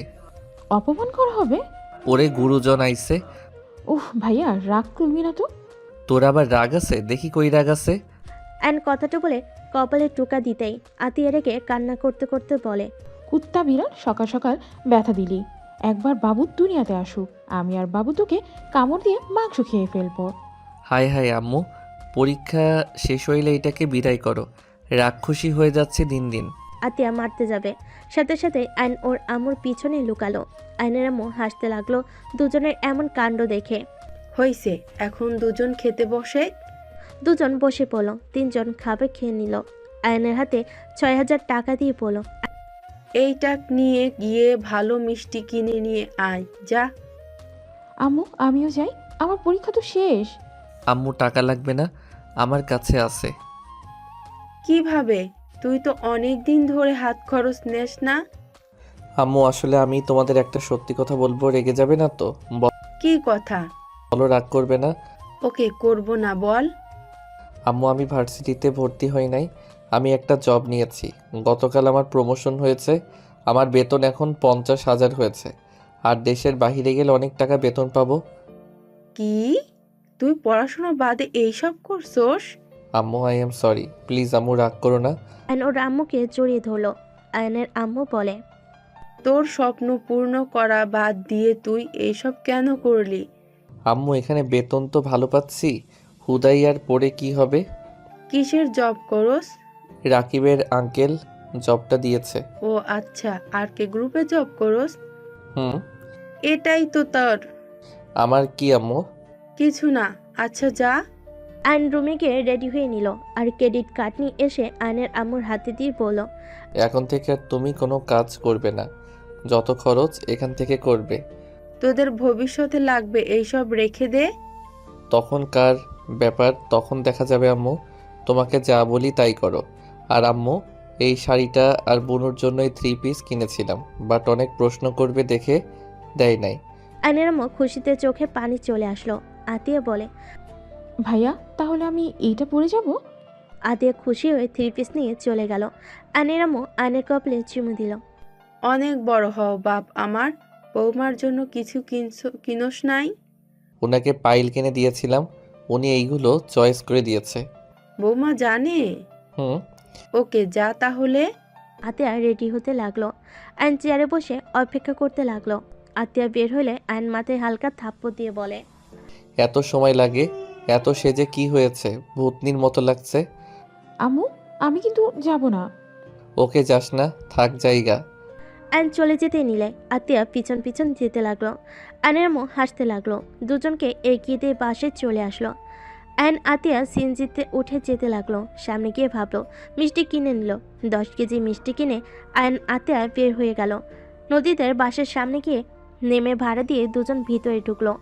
অপমান করা হবে? ওরে গুরুজন আইছে। উফ ভাইয়া, রাগ করবি না তো। তোর আবার রাগ আছে? দেখি কই রাগ আছে। অ্যান কথাটা বলে কপালে টোকা দিতেই আতিয়া রেগে কান্না করতে করতে বলে, কুত্তা বিড়াল, সকাল সকাল ব্যথা দিলি। একবার বাবু দুনিয়াতে আসুক, আমি আর বাবু তোকে কামড় দিয়ে মাংস খেয়ে ফেলবো। হায় হায় আম্মু, পরীক্ষা শেষ হইলে এটাকে বিদায় করো। রাগ খুশি হয়ে যাচ্ছে দিন দিন। আতিয়া মারতে যাবে, সাথে সাথে আইন ওর আম্মুর পিছনে লুকালো। আইনের আম্মু হাসতে লাগলো দুজনের এমন কাণ্ড দেখে। হইছে, এখন দুজন খেতে বসে। দুজন বসে পড়লো, তিনজন খাবার খেয়ে নিল। আয়নের হাতে 6,000 টাকা দিয়ে পড়লো, এইটা নিয়ে গিয়ে ভালো মিষ্টি কিনে নিয়ে আয় যা। আম্মু আমিও যাই, আমার পরীক্ষা তো শেষ। আম্মু টাকা লাগবে না, আমার কাছে আছে। কিভাবে? তুই তো অনেক দিন ধরে হাত খরচ নেস না। আম্মু আসলে আমি তোমাদের একটা সত্যি কথা বলবো, রেগে যাবে না তো? কি কথা? বলো, রাগ করবে না। ওকে, করব না, বল। আম্মু, আমি ভার্সিটিতে ভর্তি হই নাই, আমি একটা জব নিয়েছি। গতকাল আমার প্রমোশন হয়েছে, আমার বেতন এখন 50,000 হয়েছে। আর দেশের বাইরে গেলে অনেক টাকা বেতন পাবো। কি? তুই পড়াশোনা বাদে এইসব করছস? আম্মু, আই এম সরি, প্লিজ আম্মু রাগ করো না। আয়ন ওর আম্মুকে জড়িয়ে ধরলো। আয়নের আম্মু বলে, তোর স্বপ্ন পূর্ণ করা বাদ দিয়ে তুই এইসব কেন করলি? আম্মু, এখানে বেতন তো ভালো পাচ্ছি, হুদাই আর পড়ে কি হবে? কিসের জব করস? রাকিবের আঙ্কেল জবটা দিয়েছে। ও আচ্ছা, আর কে গ্রুপে জব করস? হুম। এটাই তো তোর? আমার কি আম্মু? কিছু না। আচ্ছা যা। আয়ন রুমে গিয়ে রেডি হয়ে নিল আর ক্রেডিট কার্ড নিয়ে এসে আয়নের আম্মুর হাতে দিয়ে বলল, এখন থেকে আর তুমি কোনো কাজ করবে না, যত খরচ এখান থেকে করবে। তোদের ভবিষ্যতে লাগবে, এইসব রেখে দে। তখন কার ব্যাপার, তখন দেখা যাবে আম্মু। তোমাকে যা বলি তাই করো। আর আম্মু, এই শাড়িটা আর বোনুর জন্য এই 3 পিস কিনেছিলাম, বাট অনেক প্রশ্ন করবে দেখে দেয় নাই। আয়নের আম্মু খুশিতে চোখে পানি চলে আসলো। আতিয়া বলে, ভাইয়া তাহলে আমি এইটা পরে যাব? আতিয়া খুশি হয়ে 3 পিস নিয়ে চলে গেল। আয়নের আম্মু আয়নের কপালে চুমু দিল। অনেক বড় হও বাপ আমার, বৌমার জন্য কিছু কিনস নাই? ওনাকে পাইল কিনে দিয়েছিলাম, উনি এইগুলো চয়েস করে দিয়েছে। বৌমা জানে? হুম। ওকে, যা তাহলে। আতিয়া রেডি হতে লাগলো। আয়ন চেয়ারে বসে অপেক্ষা করতে লাগলো। আতিয়া বের হলে আয়ন মাথায় হালকা থাপ্পড় দিয়ে বলে, এত সময় লাগে? এত সেজে কি হয়েছে, ভূতনির মতো লাগছে। আম্মু আমি কিন্তু যাব না। ওকে, যাস না, থাক জায়গা। আয়ন চলে যেতে নিলে আতিয়া পিছন পিছন যেতে লাগলো। আয়নের আম্মু হাসতে লাগলো। দুজনকে এগিয়ে দিয়ে বাসে চলে আসলো। আয়ন আতিয়া সিএনজিতে উঠে যেতে লাগলো। সামনে গিয়ে ভাবলো মিষ্টি কিনে নিল। 10 কেজি মিষ্টি কিনে আয়ন আতিয়া বের হয়ে গেল। নদীদের বাসের সামনে গিয়ে নেমে ভাড়া দিয়ে দুজন ভিতরে ঢুকলো।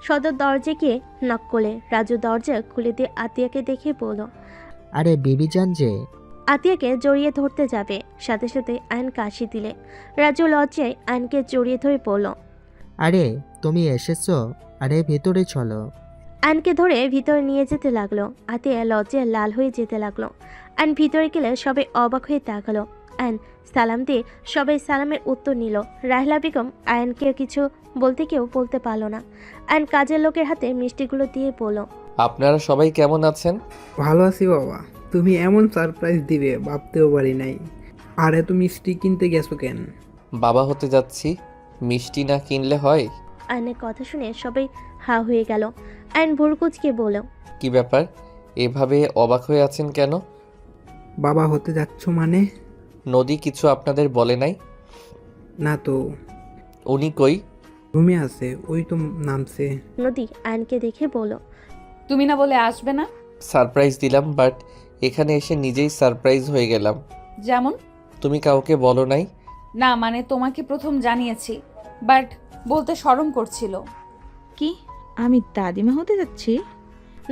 সদর দরজা গিয়ে নক করলে রাজু দরজা খুলে দিয়ে আতিয়াকে দেখে বলল, আরে বিবিজান যে। আতিয়াকে জড়িয়ে ধরতে যাবে, সাথে সাথে আয়ন কাশি দিলে। রাজু লজ্জায় আয়নকে জড়িয়ে ধরে পড়ল। আরে তুমি এসেছো, আরে ভেতরে চলো। আয়নকে ধরে ভিতরে নিয়ে যেতে লাগলো। আতিয়া লজ্জায় লাল হয়ে যেতে লাগলো। আয়ন ভিতরে গেলে সবাই অবাক হয়ে তাকালো। আয়ন সালাম দিয়ে সবাই সালামের উত্তর নিল। রাহলা বেগম আয়নকে কিছু বলতে কেউ বলতে পারল না। আয়ন কাজের লোকের হাতে মিষ্টিগুলো দিয়ে বলল, আপনারা সবাই কেমন আছেন? ভালো আছি বাবা, তুমি এমন সারপ্রাইজ দিবে ভাবতেও পারি নাই। আর এত মিষ্টি কিনতে গেছো কেন? বাবা হতে যাচ্ছি, মিষ্টি না কিনলে হয়? আয়নের কথা শুনে সবাই হা হয়ে গেল। আয়ন ভুরকুচকে বলল, কি ব্যাপার, এভাবে অবাক হয়ে আছেন কেন? বাবা হতে যাচ্ছ মানে? নদী কিছু আপনাদের বলে নাই? না তো। উনি কই? রুমে আছে, ওই তো নামছে। নদী আয়নকে দেখে বলল, তুমি না বলে আসবে না? সারপ্রাইজ দিলাম, বাট এখানে এসে নিজেই সারপ্রাইজ হয়ে গেলাম। যেমন? তুমি কাউকে বলো নাই? না মানে তোমাকে প্রথম জানিয়েছি, বাট বলতে শরম করছিল। কি আমি দাদিমা হতে যাচ্ছি?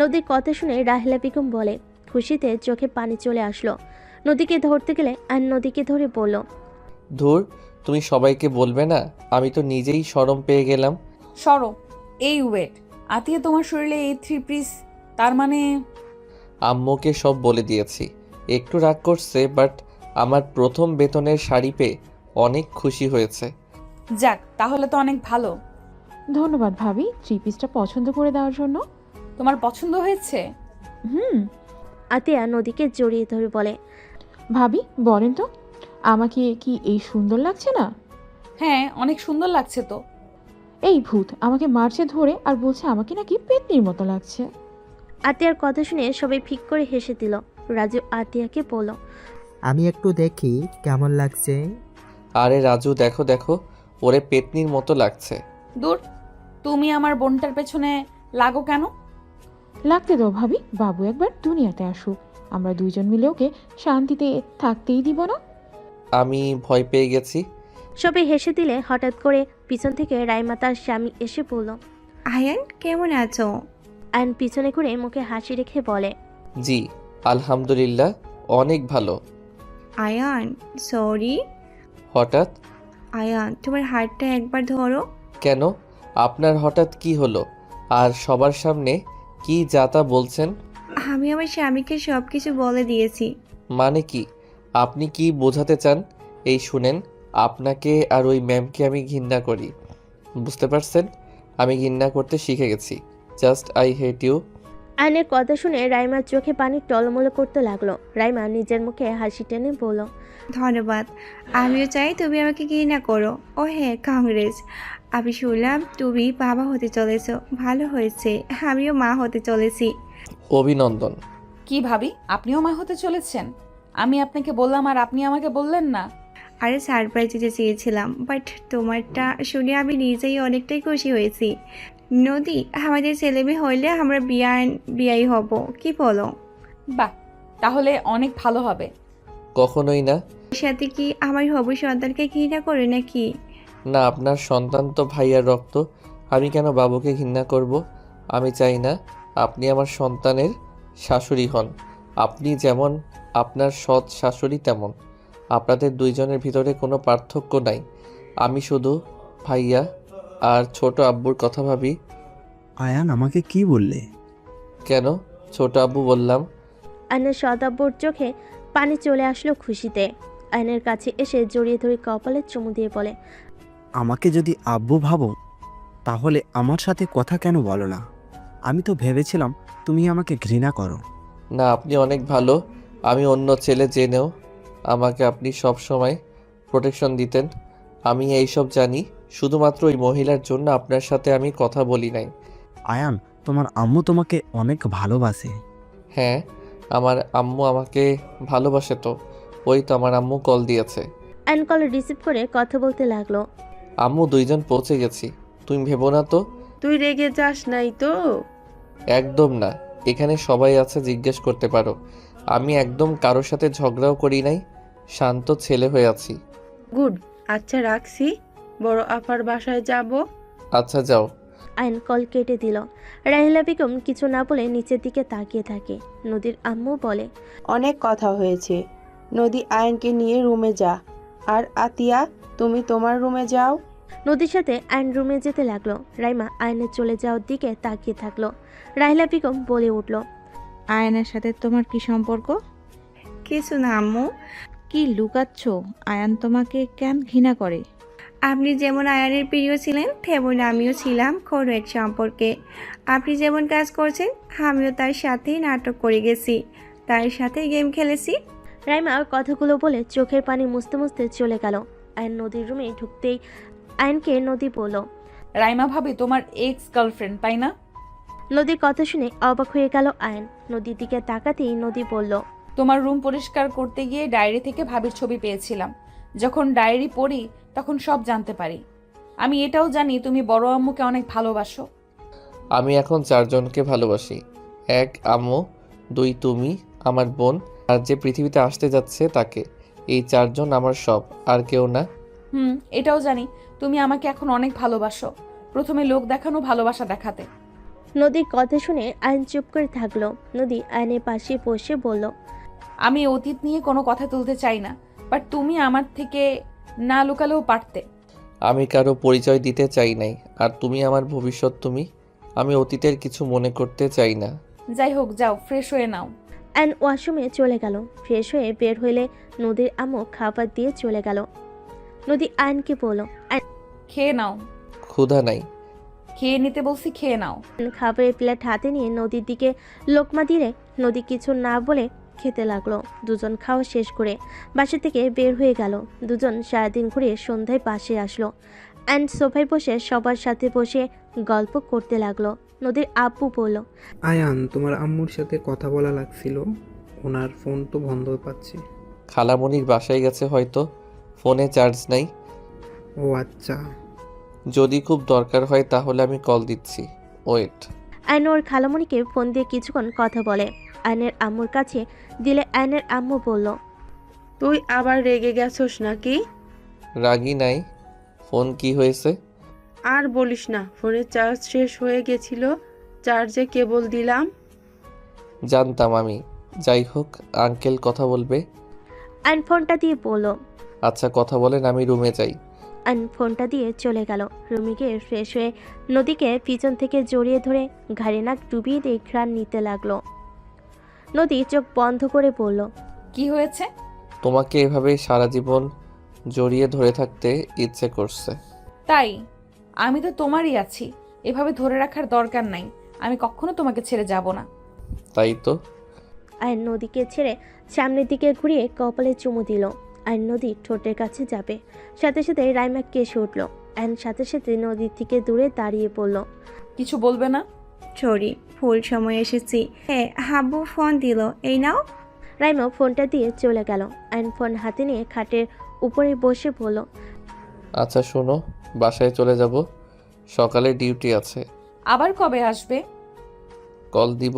নদীর কথা শুনে রাহেলা বেগম বলে। খুশিতে চোখে পানি চলে আসলো। নদীকে ধরতে গেলে আয়ন নদীকে ধরে বলল, ধুর, তুমি সবাইকে বলবে না? আমি তো নিজেই শরম পেয়ে গেলাম। সরো। এই ওয়েট, আতিয়া তোমার শরীরে এই 3 পিস, তার মানে? আম্মুকে সব বলে দিয়েছি। একটু রাগ করছে, বাট আমার প্রথম বেতনের শাড়ি পেয়ে অনেক খুশি হয়েছে। যাক, তাহলে তো অনেক ভালো। ধন্যবাদ ভাবি 3 পিসটা পছন্দ করে দেওয়ার জন্য। তোমার পছন্দ হয়েছে? হুম। আতিয়া নদীকে জড়িয়ে ধরে বলে, ভাবি বলেন তো, আমাকে কি এই সুন্দর লাগছে না? হ্যাঁ, অনেক সুন্দর লাগছে তো। এই ভূত আমাকে মারছে ধরে আর বলছে আমাকে নাকি পেতনির মতো লাগছে। আতিয়ার কথা শুনে সবাই ফিক করে হেসে দিল। রাজু আতিয়াকে বলল, আমি একটু দেখি কেমন লাগছে। আরে রাজু, দেখো দেখো, ওরে পেতনির মতো লাগছে। দূর, তুমি আমার বোনটার পেছনে লাগো কেন? লাগতে দাও ভাবি, বাবু একবার দুনিয়াতে আসুক, আমরা দুইজন মিলে ওকে শান্তিতে থাকতেই দিব না। আমি ভয় পেয়ে গেছি। সবাই হেসে দিলে হঠাৎ করে পিছন থেকে রাইমা তার স্বামী এসে বলল, আয়ান কেমন আছো? আয়ন পিছনে ঘুরে মুখে হাসি রেখে বলে, জি আলহামদুলিল্লাহ, অনেক ভালো। আয়ান সরি। হঠাৎ? আয়ান তোমার হাতটা একবার ধরো। কেন? আপনার হঠাৎ কি হলো? আর সবার সামনে কি যাতা বলছেন? আমি আমার স্বামীকে সব কিছু বলে দিয়েছি। মানে কি? আপনি কি বোঝাতে চান? এই শুনেন, আপনাকে আর ওই ম্যামকে আমি ঘৃণা করি। বুঝতে পারছেন? আমি ঘৃণা করতে শিখে গেছি। Just I hate you. আয়নের কথা শুনে রাইমার চোখে পানি টলমল করতে লাগলো। রাইমা নিজের মুখে হাসি টেনে বলল, ধন্যবাদ। আমিও চাই তুমি আমাকে ঘৃণা করো। ও হ্যাঁ, কংগ্রেস। আমি শুনলাম তুমি বাবা হতে চলেছো, ভালো হয়েছে। আমিও মা হতে চলেছি। অভিনন্দন। কি ভাবি, আপনিও মা হতে চলেছেন? আমি আপনাকে বললাম আর আপনি আমাকে বললেন না। আরে সারপ্রাইজ দিতে চেয়েছিলাম, বাট তোমারটা শুনে আমি নিজেই অনেকটাই খুশি হয়েছি। নদী, আমাদের ছেলে মেয়ে হইলে আমরা বিয়াই হব, কি বলো? বাহ, তাহলে অনেক ভালো হবে। কখনোই না। এর সাথে কি আমার হবু সন্তানকে ঘৃণা করে নাকি? না, আপনার সন্তান তো ভাইয়ার রক্ত। আমি কেন বাবুকে ঘৃণা করব? আমি চাই না আপনি আমার সন্তানের শাশুড়ি হন। আপনি যেমন আপনার সৎ শাশুড়ি তেমন। আপনাদের দুইজনের ভিতরে কোনো পার্থক্য নাই। আমি শুধু ভাইয়া আর ছোট আব্বুর কথা ভাবি। আয়ান আমাকে কি বললে? কেন ছোট আব্বু বললাম? আয়নের সদাব্বর চোখে পানি চলে আসলো খুশিতে। আয়নের কাছে এসে জড়িয়ে ধরে কপালে চুমু দিয়ে বলে, আমাকে যদি আব্বু ভাবো তাহলে আমার সাথে কথা কেন বলো না? আমি তো ভেবেছিলাম তুমি আমাকে ঘৃণা করো। না, আপনি অনেক ভালো। আমি অন্য ছেলে জেনেও আমাকে আপনি সব সময় প্রোটেকশন দিতেন। আমি এইসব জানি শুধুমাত্র ওই মহিলার জন্য আপনার সাথে আমি কথা বলি নাই। আয়ান, তোমার আম্মু তোমাকে অনেক ভালোবাসে। হ্যাঁ, আমার আম্মু আমাকে ভালোবাসে তো। ওই তো আমার আম্মু কল দিয়েছে। আয়ন কল রিসিভ করে কথা বলতে লাগলো। আম্মু, দুইজন পৌঁছে গেছি। তুমি ভেবো না তো? তুই রেগে যাস নাই তো? একদম না। এখানে সবাই আছে, জিজ্ঞেস করতে পারো। আমি একদম কারোর সাথে ঝগড়াও করি নাই। শান্ত ছেলে হয়ে আছি। গুড। আচ্ছা রাখছি, বড় আপার বাসায় যাব। আচ্ছা যাও। আয়ন কল কেটে দিল। রাহিলা বেগম কিছু না বলে নিচের দিকে তাকিয়ে থাকে। নদীর আম্মু বলে, অনেক কথা হয়েছে। নদী, আয়নকে নিয়ে রুমে যা। আর আতিয়া, তুমি তোমার রুমে যাও। নদীর সাথে আয়ন রুমে যেতে লাগলো। রাইমা আয়নের চলে যাওয়ার দিকে তাকিয়ে থাকলো। রাহিলা বেগম বলে উঠল, আয়ানের সাথে তোমার কি সম্পর্ক? কিছু না আম্মু। কি লুকাচ্ছ? আয়ান তোমাকে কেন ঘৃণা করে? আপনি যেমন আয়ানের প্রিয় ছিলেন, তেমন আমিও ছিলাম কোনো এক সম্পর্কে। আপনি যেমন কাজ করছেন, আমিও তার সাথেই নাটক করে গেছি, তার সাথে গেম খেলেছি। রাইমা কথাগুলো বলে চোখের পানি মুছতে মুছতে চলে গেল। আয়ন নদীর রুমে ঢুকতেই আয়নকে নদী বলল, রাইমা ভাবি তোমার এক্স গার্লফ্রেন্ড, তাই না? নদীর কথা শুনে অবাক হয়ে গেল আয়ন। নদীর দিকে তাকাতেই নদী বলল, তোমার রুম পরিষ্কার করতে গিয়ে ডায়েরি থেকে ভাবির ছবি পেয়েছিলাম। যখন ডায়েরি পড়ি তখন সব জানতে পারি। আমি এটাও জানি তুমি বড় আম্মুকে অনেক ভালোবাসো। আমি এখন 4 জনকে ভালোবাসি। 1 আম্মু, 2 তুমি, আমার বোন, আর যে পৃথিবীতে আসতে যাচ্ছে তাকে। এই 4 জন আমার সব, আর কেউ না। এটাও জানি তুমি আমাকে এখন অনেক ভালোবাসো। প্রথমে লোক দেখানো ভালোবাসা দেখাতে। নদীর কথা শুনে আয়ন চুপ করে থাকলো। নদী আয়নের পাশে বসে বলল, আমি অতীত নিয়ে কোনো কথা তুলতে চাই না, বাট তুমি আমার থেকে না লুকালেও পারতে। আমি কারো পরিচয় দিতে চাই নাই, আর তুমি আমার ভবিষ্যৎ। আমি অতীতের কিছু মনে করতে চাই না। যাই হোক, যাও ফ্রেশ হয়ে নাও। আয়ন ওয়াশরুমে চলে গেল। ফ্রেশ হয়ে বের হইলে নদীর আম্মু খাবার দিয়ে চলে গেল। নদী আয়নকে বলল, খেয়ে নাও। ক্ষুধা নাই। খেয়ে নিতে বলছি, খেয়ে নাও। খাবারের প্লেট হাতে নিয়ে নদীর দিকে লোকমা দিলে নদী কিছু না বলে খেতে লাগলো। দুজন খাওয়া শেষ করে বাসা থেকে বের হয়ে গেল। দুজন সারাদিন ঘুরে সন্ধ্যায় বাসে আসলো। অ্যান্ড সোফায় বসে সবার সাথে বসে গল্প করতে লাগলো। নদীর আব্বু বলল, আয়ান, তোমার আম্মুর সাথে কথা বলা লাগছিল, ওনার ফোন তো বন্ধ পাচ্ছি। খালামণির বাসায় গেছে হয়তো, ফোনে চার্জ নাই। ও আচ্ছা। যদি খুব দরকার হয় তাহলে আমি কল দিচ্ছি, ওয়েট। আয়ন ওর খালামণিকে ফোন দিয়ে কিছুক্ষণ কথা বলে। আয়নের আম্মুর কাছে দিলে আয়নের আম্মু বলল, তুই আবার রেগে গেছোস নাকি? রাগি নাই। ফোন কি হয়েছে? আর বলিস না, ফোনের চার্জ শেষ হয়ে গেছিল, চার্জে কেবল দিলাম। জানতাম আমি। যাই হোক, আঙ্কেল কথা বলবে। আয়ন ফোনটা দিয়ে বলল। আচ্ছা কথা বলেন, আমি রুমে যাই। আয়ন ফোনটা দিয়ে চলে গেল। রুমে গিয়ে ফ্রেশ হয়ে নদীকে পিছন থেকে জড়িয়ে ধরে ঘাড়ে নাক ডুবিয়ে দিয়ে ঘ্রাণ নিতে লাগলো। নদী চোখ বন্ধ করে বলল, কি হয়েছে? তোমাকে এভাবে সারা জীবন জড়িয়ে ধরে থাকতে ইচ্ছে করছে। তাই? আমি তো তোমারই আছি, এভাবে ধরে রাখার দরকার নাই। আমি কখনো তোমাকে ছেড়ে যাব না। তাই তো। আয়ন নদীকে ছেড়ে সামনের দিকে ঘুরিয়ে কপালে চুমু দিল। আয়ন নদী ঠোঁটের কাছে যাবে, সাথে সাথে রাইমা কেসে উঠল। আয়ন সাথে সাথে নদীর থেকে দূরে দাঁড়িয়ে পড়ল। কিছু বলবে না? সরি, ভুল সময় এসেছি। হ্যাঁ, হাব্বু ফোন দিল, এই নাও। রাইমা ফোনটা দিয়ে চলে গেল। আয়ন ফোন হাতে নিয়ে খাটের উপরে বসে বলল, আচ্ছা শোনো, বাসায় চলে যাব, সকালে ডিউটি আছে। আবার কবে আসবে? কল দিব।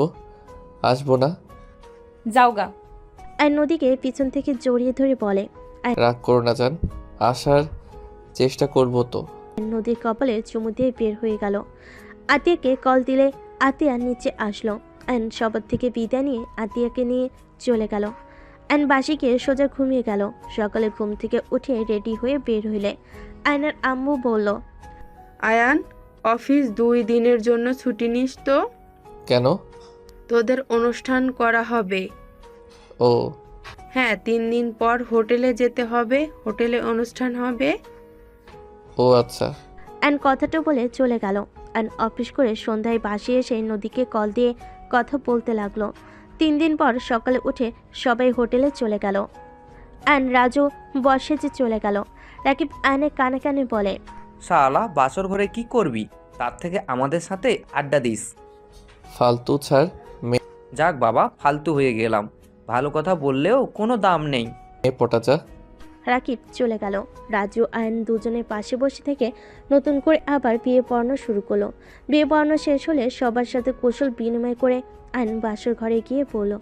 আসবো না। যাওগা। আয়ন নদীকে পিছন থেকে জড়িয়ে ধরে বলে। রাগ করো না জান, আসার চেষ্টা করব তো। নদীর কপালে চুমু দিয়ে বের হয়ে গেল। আতিয়াকে কল দিলে আতিয়া নিচে আসলো। আয়ন সবার থেকে বিদায় নিয়ে আতিয়াকে নিয়ে চলে গেল। আয়ন বাসি গিয়ে সোজা ঘুমিয়ে গেল। সকালে ঘুম থেকে উঠে রেডি হয়ে বের হইলে আয়নের আম্মু বলল, আয়ান, অফিস 2 দিনের জন্য ছুটি নিস তো। কেন? তোদের অনুষ্ঠান করা হবে। ও হ্যাঁ, 3 দিন পর হোটেলে যেতে হবে, হোটেলে অনুষ্ঠান হবে। ও আচ্ছা। আয়ন কথাটা বলে চলে গেল। আয়ন অফিস করে সন্ধ্যায় বাসে এসে নদীকে কল দিয়ে কথা বলতে লাগলো। 3 দিন পর সকালে উঠে সবাই হোটেলে চলে গেল। আয়ন রাজু বসে যে চলে গেল। রাকিব আয়নের কানে কানে বলে, শালা বাসর ঘরে কি করবি, তার থেকে আমাদের সাথে আড্ডা দিস। ফালতু ছাড়। যাক বাবা, ফালতু হয়ে গেলাম। ভালো কথা বললেও কোনো দাম নেই। পটা যা। রাকিব চলে গেল। রাজু আয়ন দুজনের পাশে বসে থেকে নতুন করে আবার বিয়ে পড়ানো শুরু করলো। বিয়ে পড়ানো শেষ হলে সবার সাথে কুশল বিনিময় করে আয়ন বাসর ঘরে গিয়ে বলল,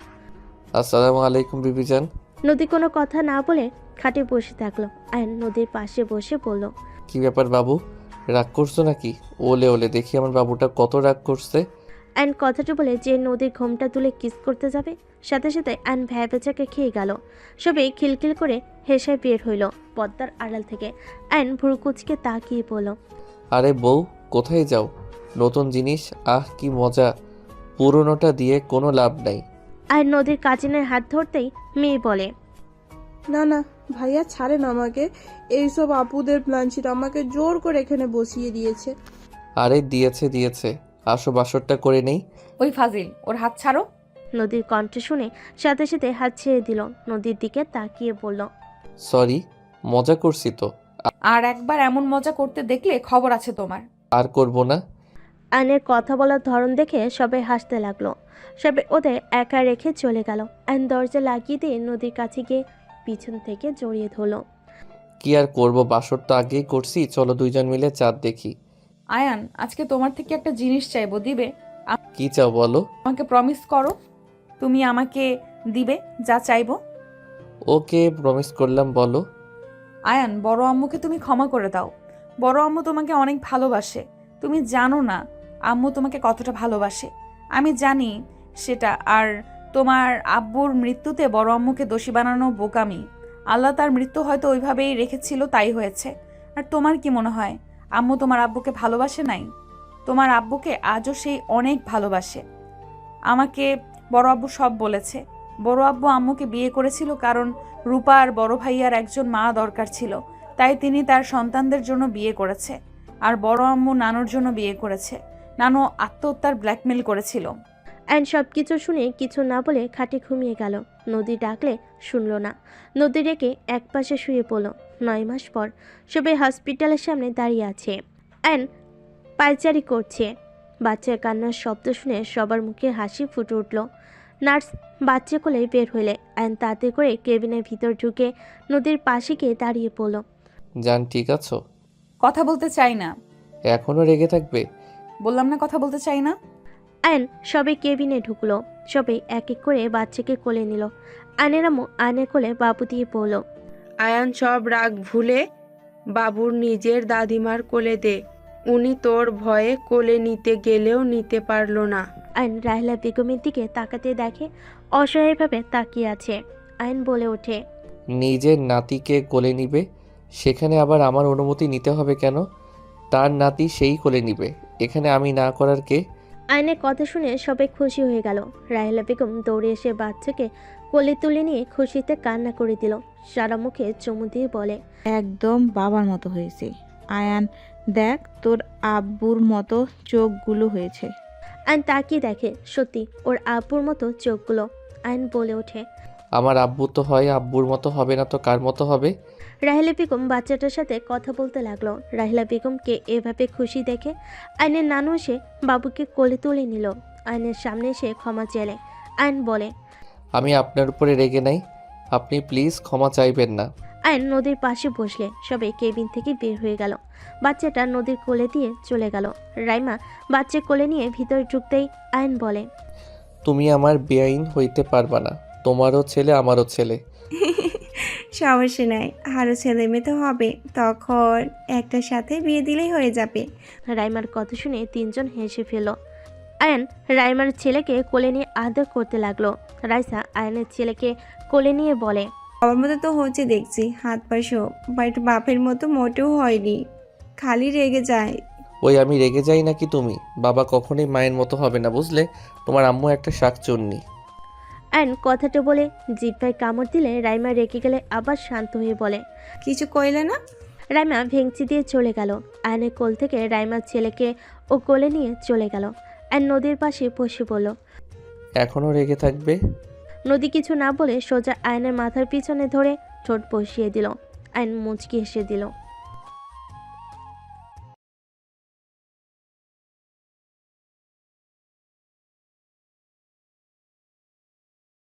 আসসালামু আলাইকুম বিবিজান। নদী কোনো কথা না বলে খাটে বসে থাকলো। আয়ন নদীর পাশে বসে বলল, কি ব্যাপার বাবু, রাগ করছো নাকি? ওলে ওলে, দেখি আমার বাবুটা কত রাগ করছে। আয়ন কথাটা বলে যে নদীর ঘোমটা তুলে কিস করতে যাবে, সাথে সাথে আয়ন ভ্যাবেচাকে খেয়ে গেল। সবাই খিলখিল করে হেসে বের হইল পদ্মার আড়াল থেকে। আয়ন ভুরুকুচকে তাকিয়ে বলল, আরে বউ, কোথায় যাও? নতুন জিনিস, আহ কি মজা। পুরনোটা দিয়ে কোনো লাভ নাই। আয়ন নদীর কাজিনের হাত ধরতেই মেয়ে বলে, না না ভাইয়া, ছাড়েন আমাকে। এইসব আপুদের প্ল্যানশিট আমাকে জোর করে এখানে বসিয়ে দিয়েছে। আরে দিয়েছে, আসো বাসরটা করে নেই। ওই ফাজিল, ওর হাত ছাড়ো। নদীর কণ্ঠ শুনে সাথে সাথে হাত ছেড়ে দিল। নদীর দিকে তাকিয়ে বলল, সরি, মজা করছি তো। আর একবার এমন মজা করতে দেখলে খবর আছে তোমার। আর করব না। আয়নের কথা বলার ধরন দেখে সবাই হাসতে লাগলো। সবাই ওদের একা রেখে চলে গেল। আয়ন দরজা লাগিয়ে দিয়ে নদীর কাছে গিয়ে পিছন থেকে জড়িয়ে ধরলো। কি আর করব, বাসর তো আগেই করছি, চলো দুইজন মিলে চাঁদ দেখি। আয়ান, আজকে তোমার থেকে একটা জিনিস চাইবো, দিবে? কি চাও বলো? আমাকে প্রমিস করো তুমি আমাকে দিবে যা চাইবো। ওকে, প্রমিস করলাম, বলো। আয়ান, বড় আম্মুকে তুমি ক্ষমা করে দাও। বড় আম্মু তোমাকে অনেক ভালোবাসে, তুমি জানো না আম্মু তোমাকে কতটা ভালোবাসে আমি জানি সেটা। আর তোমার আব্বুর মৃত্যুতে বড় আম্মুকে দোষী বানানো বোকামি। আল্লাহ তার মৃত্যু হয়তো ওইভাবেই রেখেছিল, তাই হয়েছে। আর তোমার কি মনে হয় আম্মু তোমার আব্বুকে ভালোবাসে নাই? তোমার আব্বুকে আজও সেই অনেক ভালোবাসে। আমাকে বড় আব্বু সব বলেছে। বড় আব্বু আম্মুকে বিয়ে করেছিল কারণ রূপা আর বড় ভাইয়ার একজন মা দরকার ছিল, তাই তিনি তার সন্তানদের জন্য বিয়ে করেছে। আর বড় আম্মু নানুর জন্য বিয়ে করেছে। নানু আত্মহত্যার ব্ল্যাকমেল করেছিল। অ্যান্ড সব কিছু শুনে কিছু না বলে খাটে ঘুমিয়ে গেল। নদী ডাকলে শুনল না। নদী রেখে একপাশে শুয়ে পড়ল। 9 মাস পর সবাই হসপিটালের সামনে দাঁড়িয়ে আছে। অ্যান্ড পায়চারি করছে। বাচ্চার কান্নার শব্দ শুনে সবার মুখে হাসি ফুটে উঠল। নার্স বাচ্চা কোলে বের হইলে অ্যান্ড তাতে করে কেবিনের ভিতর ঢুকে নদীর পাশে গিয়ে দাঁড়িয়ে পড়ল। জান ঠিক আছো? কথা বলতে চাই না। এখনো রেগে থাকবে? বললাম না কথা বলতে চাই না। আয়ন সবে কেবিনে ঢুকলো। সবে এক এক করে বাচ্চাকে কোলে নিল। আয়নের আম্মু আয়নের কোলে বাবু দিয়ে পড়ল। আয়ান সব রাগ ভুলে বাবুর নিজের দাদিমার কোলে দে। উনি তোর ভয়ে কোলে নিতে গেলেও নিতে পারলো না। আয়ন রাহেলা বেগমের দিকে তাকাতে দেখে অসহায়ভাবে তাকিয়ে আছে। আয়ন বলে ওঠে, নিজের নাতিকে কোলে নিবে, সেখানে আবার আমার অনুমতি নিতে হবে কেন? তার নাতি সেই কোলে নিবে, এখানে আমি না করার কে? আয়নের কথা শুনে সবাই খুশি হয়ে গেল। রাহেলা বেগম দৌড়ে এসে বাচ্চাকে কোলে তুলে নিয়ে খুশিতে কান্না করে দিল। সারা মুখে চুমু দিয়ে বলে, একদম বাবার মতো হয়েছে। আয়ান দেখ, তোর আব্বুর মতো চোখগুলো হয়েছে। আয়ন তাকিয়ে দেখে সত্যি ওর আব্বুর মতো চোখগুলো। আয়ন বলে ওঠে, আমার আব্বু তো হয়, আব্বুর মতো হবে না তো কার মতো হবে? রাহেলা বেগম বাচ্চাটার সাথে কথা বলতে লাগলো। রাহেলা বেগমকে এভাবে খুশি দেখে আয়নের নানু এসে বাবুকে কোলে তুলে নিল। আয়নের সামনে এসে ক্ষমা চেলে। আয়ন বলে, আমি আপনার উপরে রেগে নাই, আপনি প্লিজ ক্ষমা চাইবেন না। আয়ন নদীর পাশে বসলে সবাই কেবিন থেকে বের হয়ে গেল। বাচ্চাটা নদীর কোলে দিয়ে চলে গেল। রাইমা বাচ্চা কোলে নিয়ে ভিতরে ঢুকতেই আয়ন বলে, তুমি আমার বেআইন হইতে পারবা না, তোমারও ছেলে আমারও ছেলে। সমস্যা নাই, আরও ছেলে মেয়ে তো হবে, তখন একটার সাথে বিয়ে দিলেই হয়ে যাবে। রাইমার কথা শুনে তিনজন হেসে ফেল। আয়ন রাইমার ছেলেকে কোলে নিয়ে আদর করতে লাগলো। রাইসা আয়নের ছেলেকে কোলে নিয়ে বলে, বাবার মতো তো হচ্ছে দেখছি, হাত পা সব, বাট বাপের মতো মোটেও হয়নি, খালি রেগে যায়। ওই আমি রেগে যাই নাকি? তুমি বাবা কখনোই মায়ের মতো হবে না, বুঝলে? তোমার আম্মু একটা শাকচুন্নি। আয়ন কথাটা বলে জিভ্ভায় কামড় দিলে রাইমা রেগে গেলে আবার শান্ত হয়ে বলে, কিছু কইলে না? রাইমা ভেঙচি দিয়ে চলে গেল। আয়নের কোল থেকে রাইমার ছেলেকে ও কোলে নিয়ে চলে গেল। আয়ন নদীর পাশে বসে পড়ল। এখনো রেগে থাকবে? নদী কিছু না বলে সোজা আয়নের মাথার পিছনে ধরে ঠোঁট বসিয়ে দিল। আয়ন মুচকি হেসে দিল।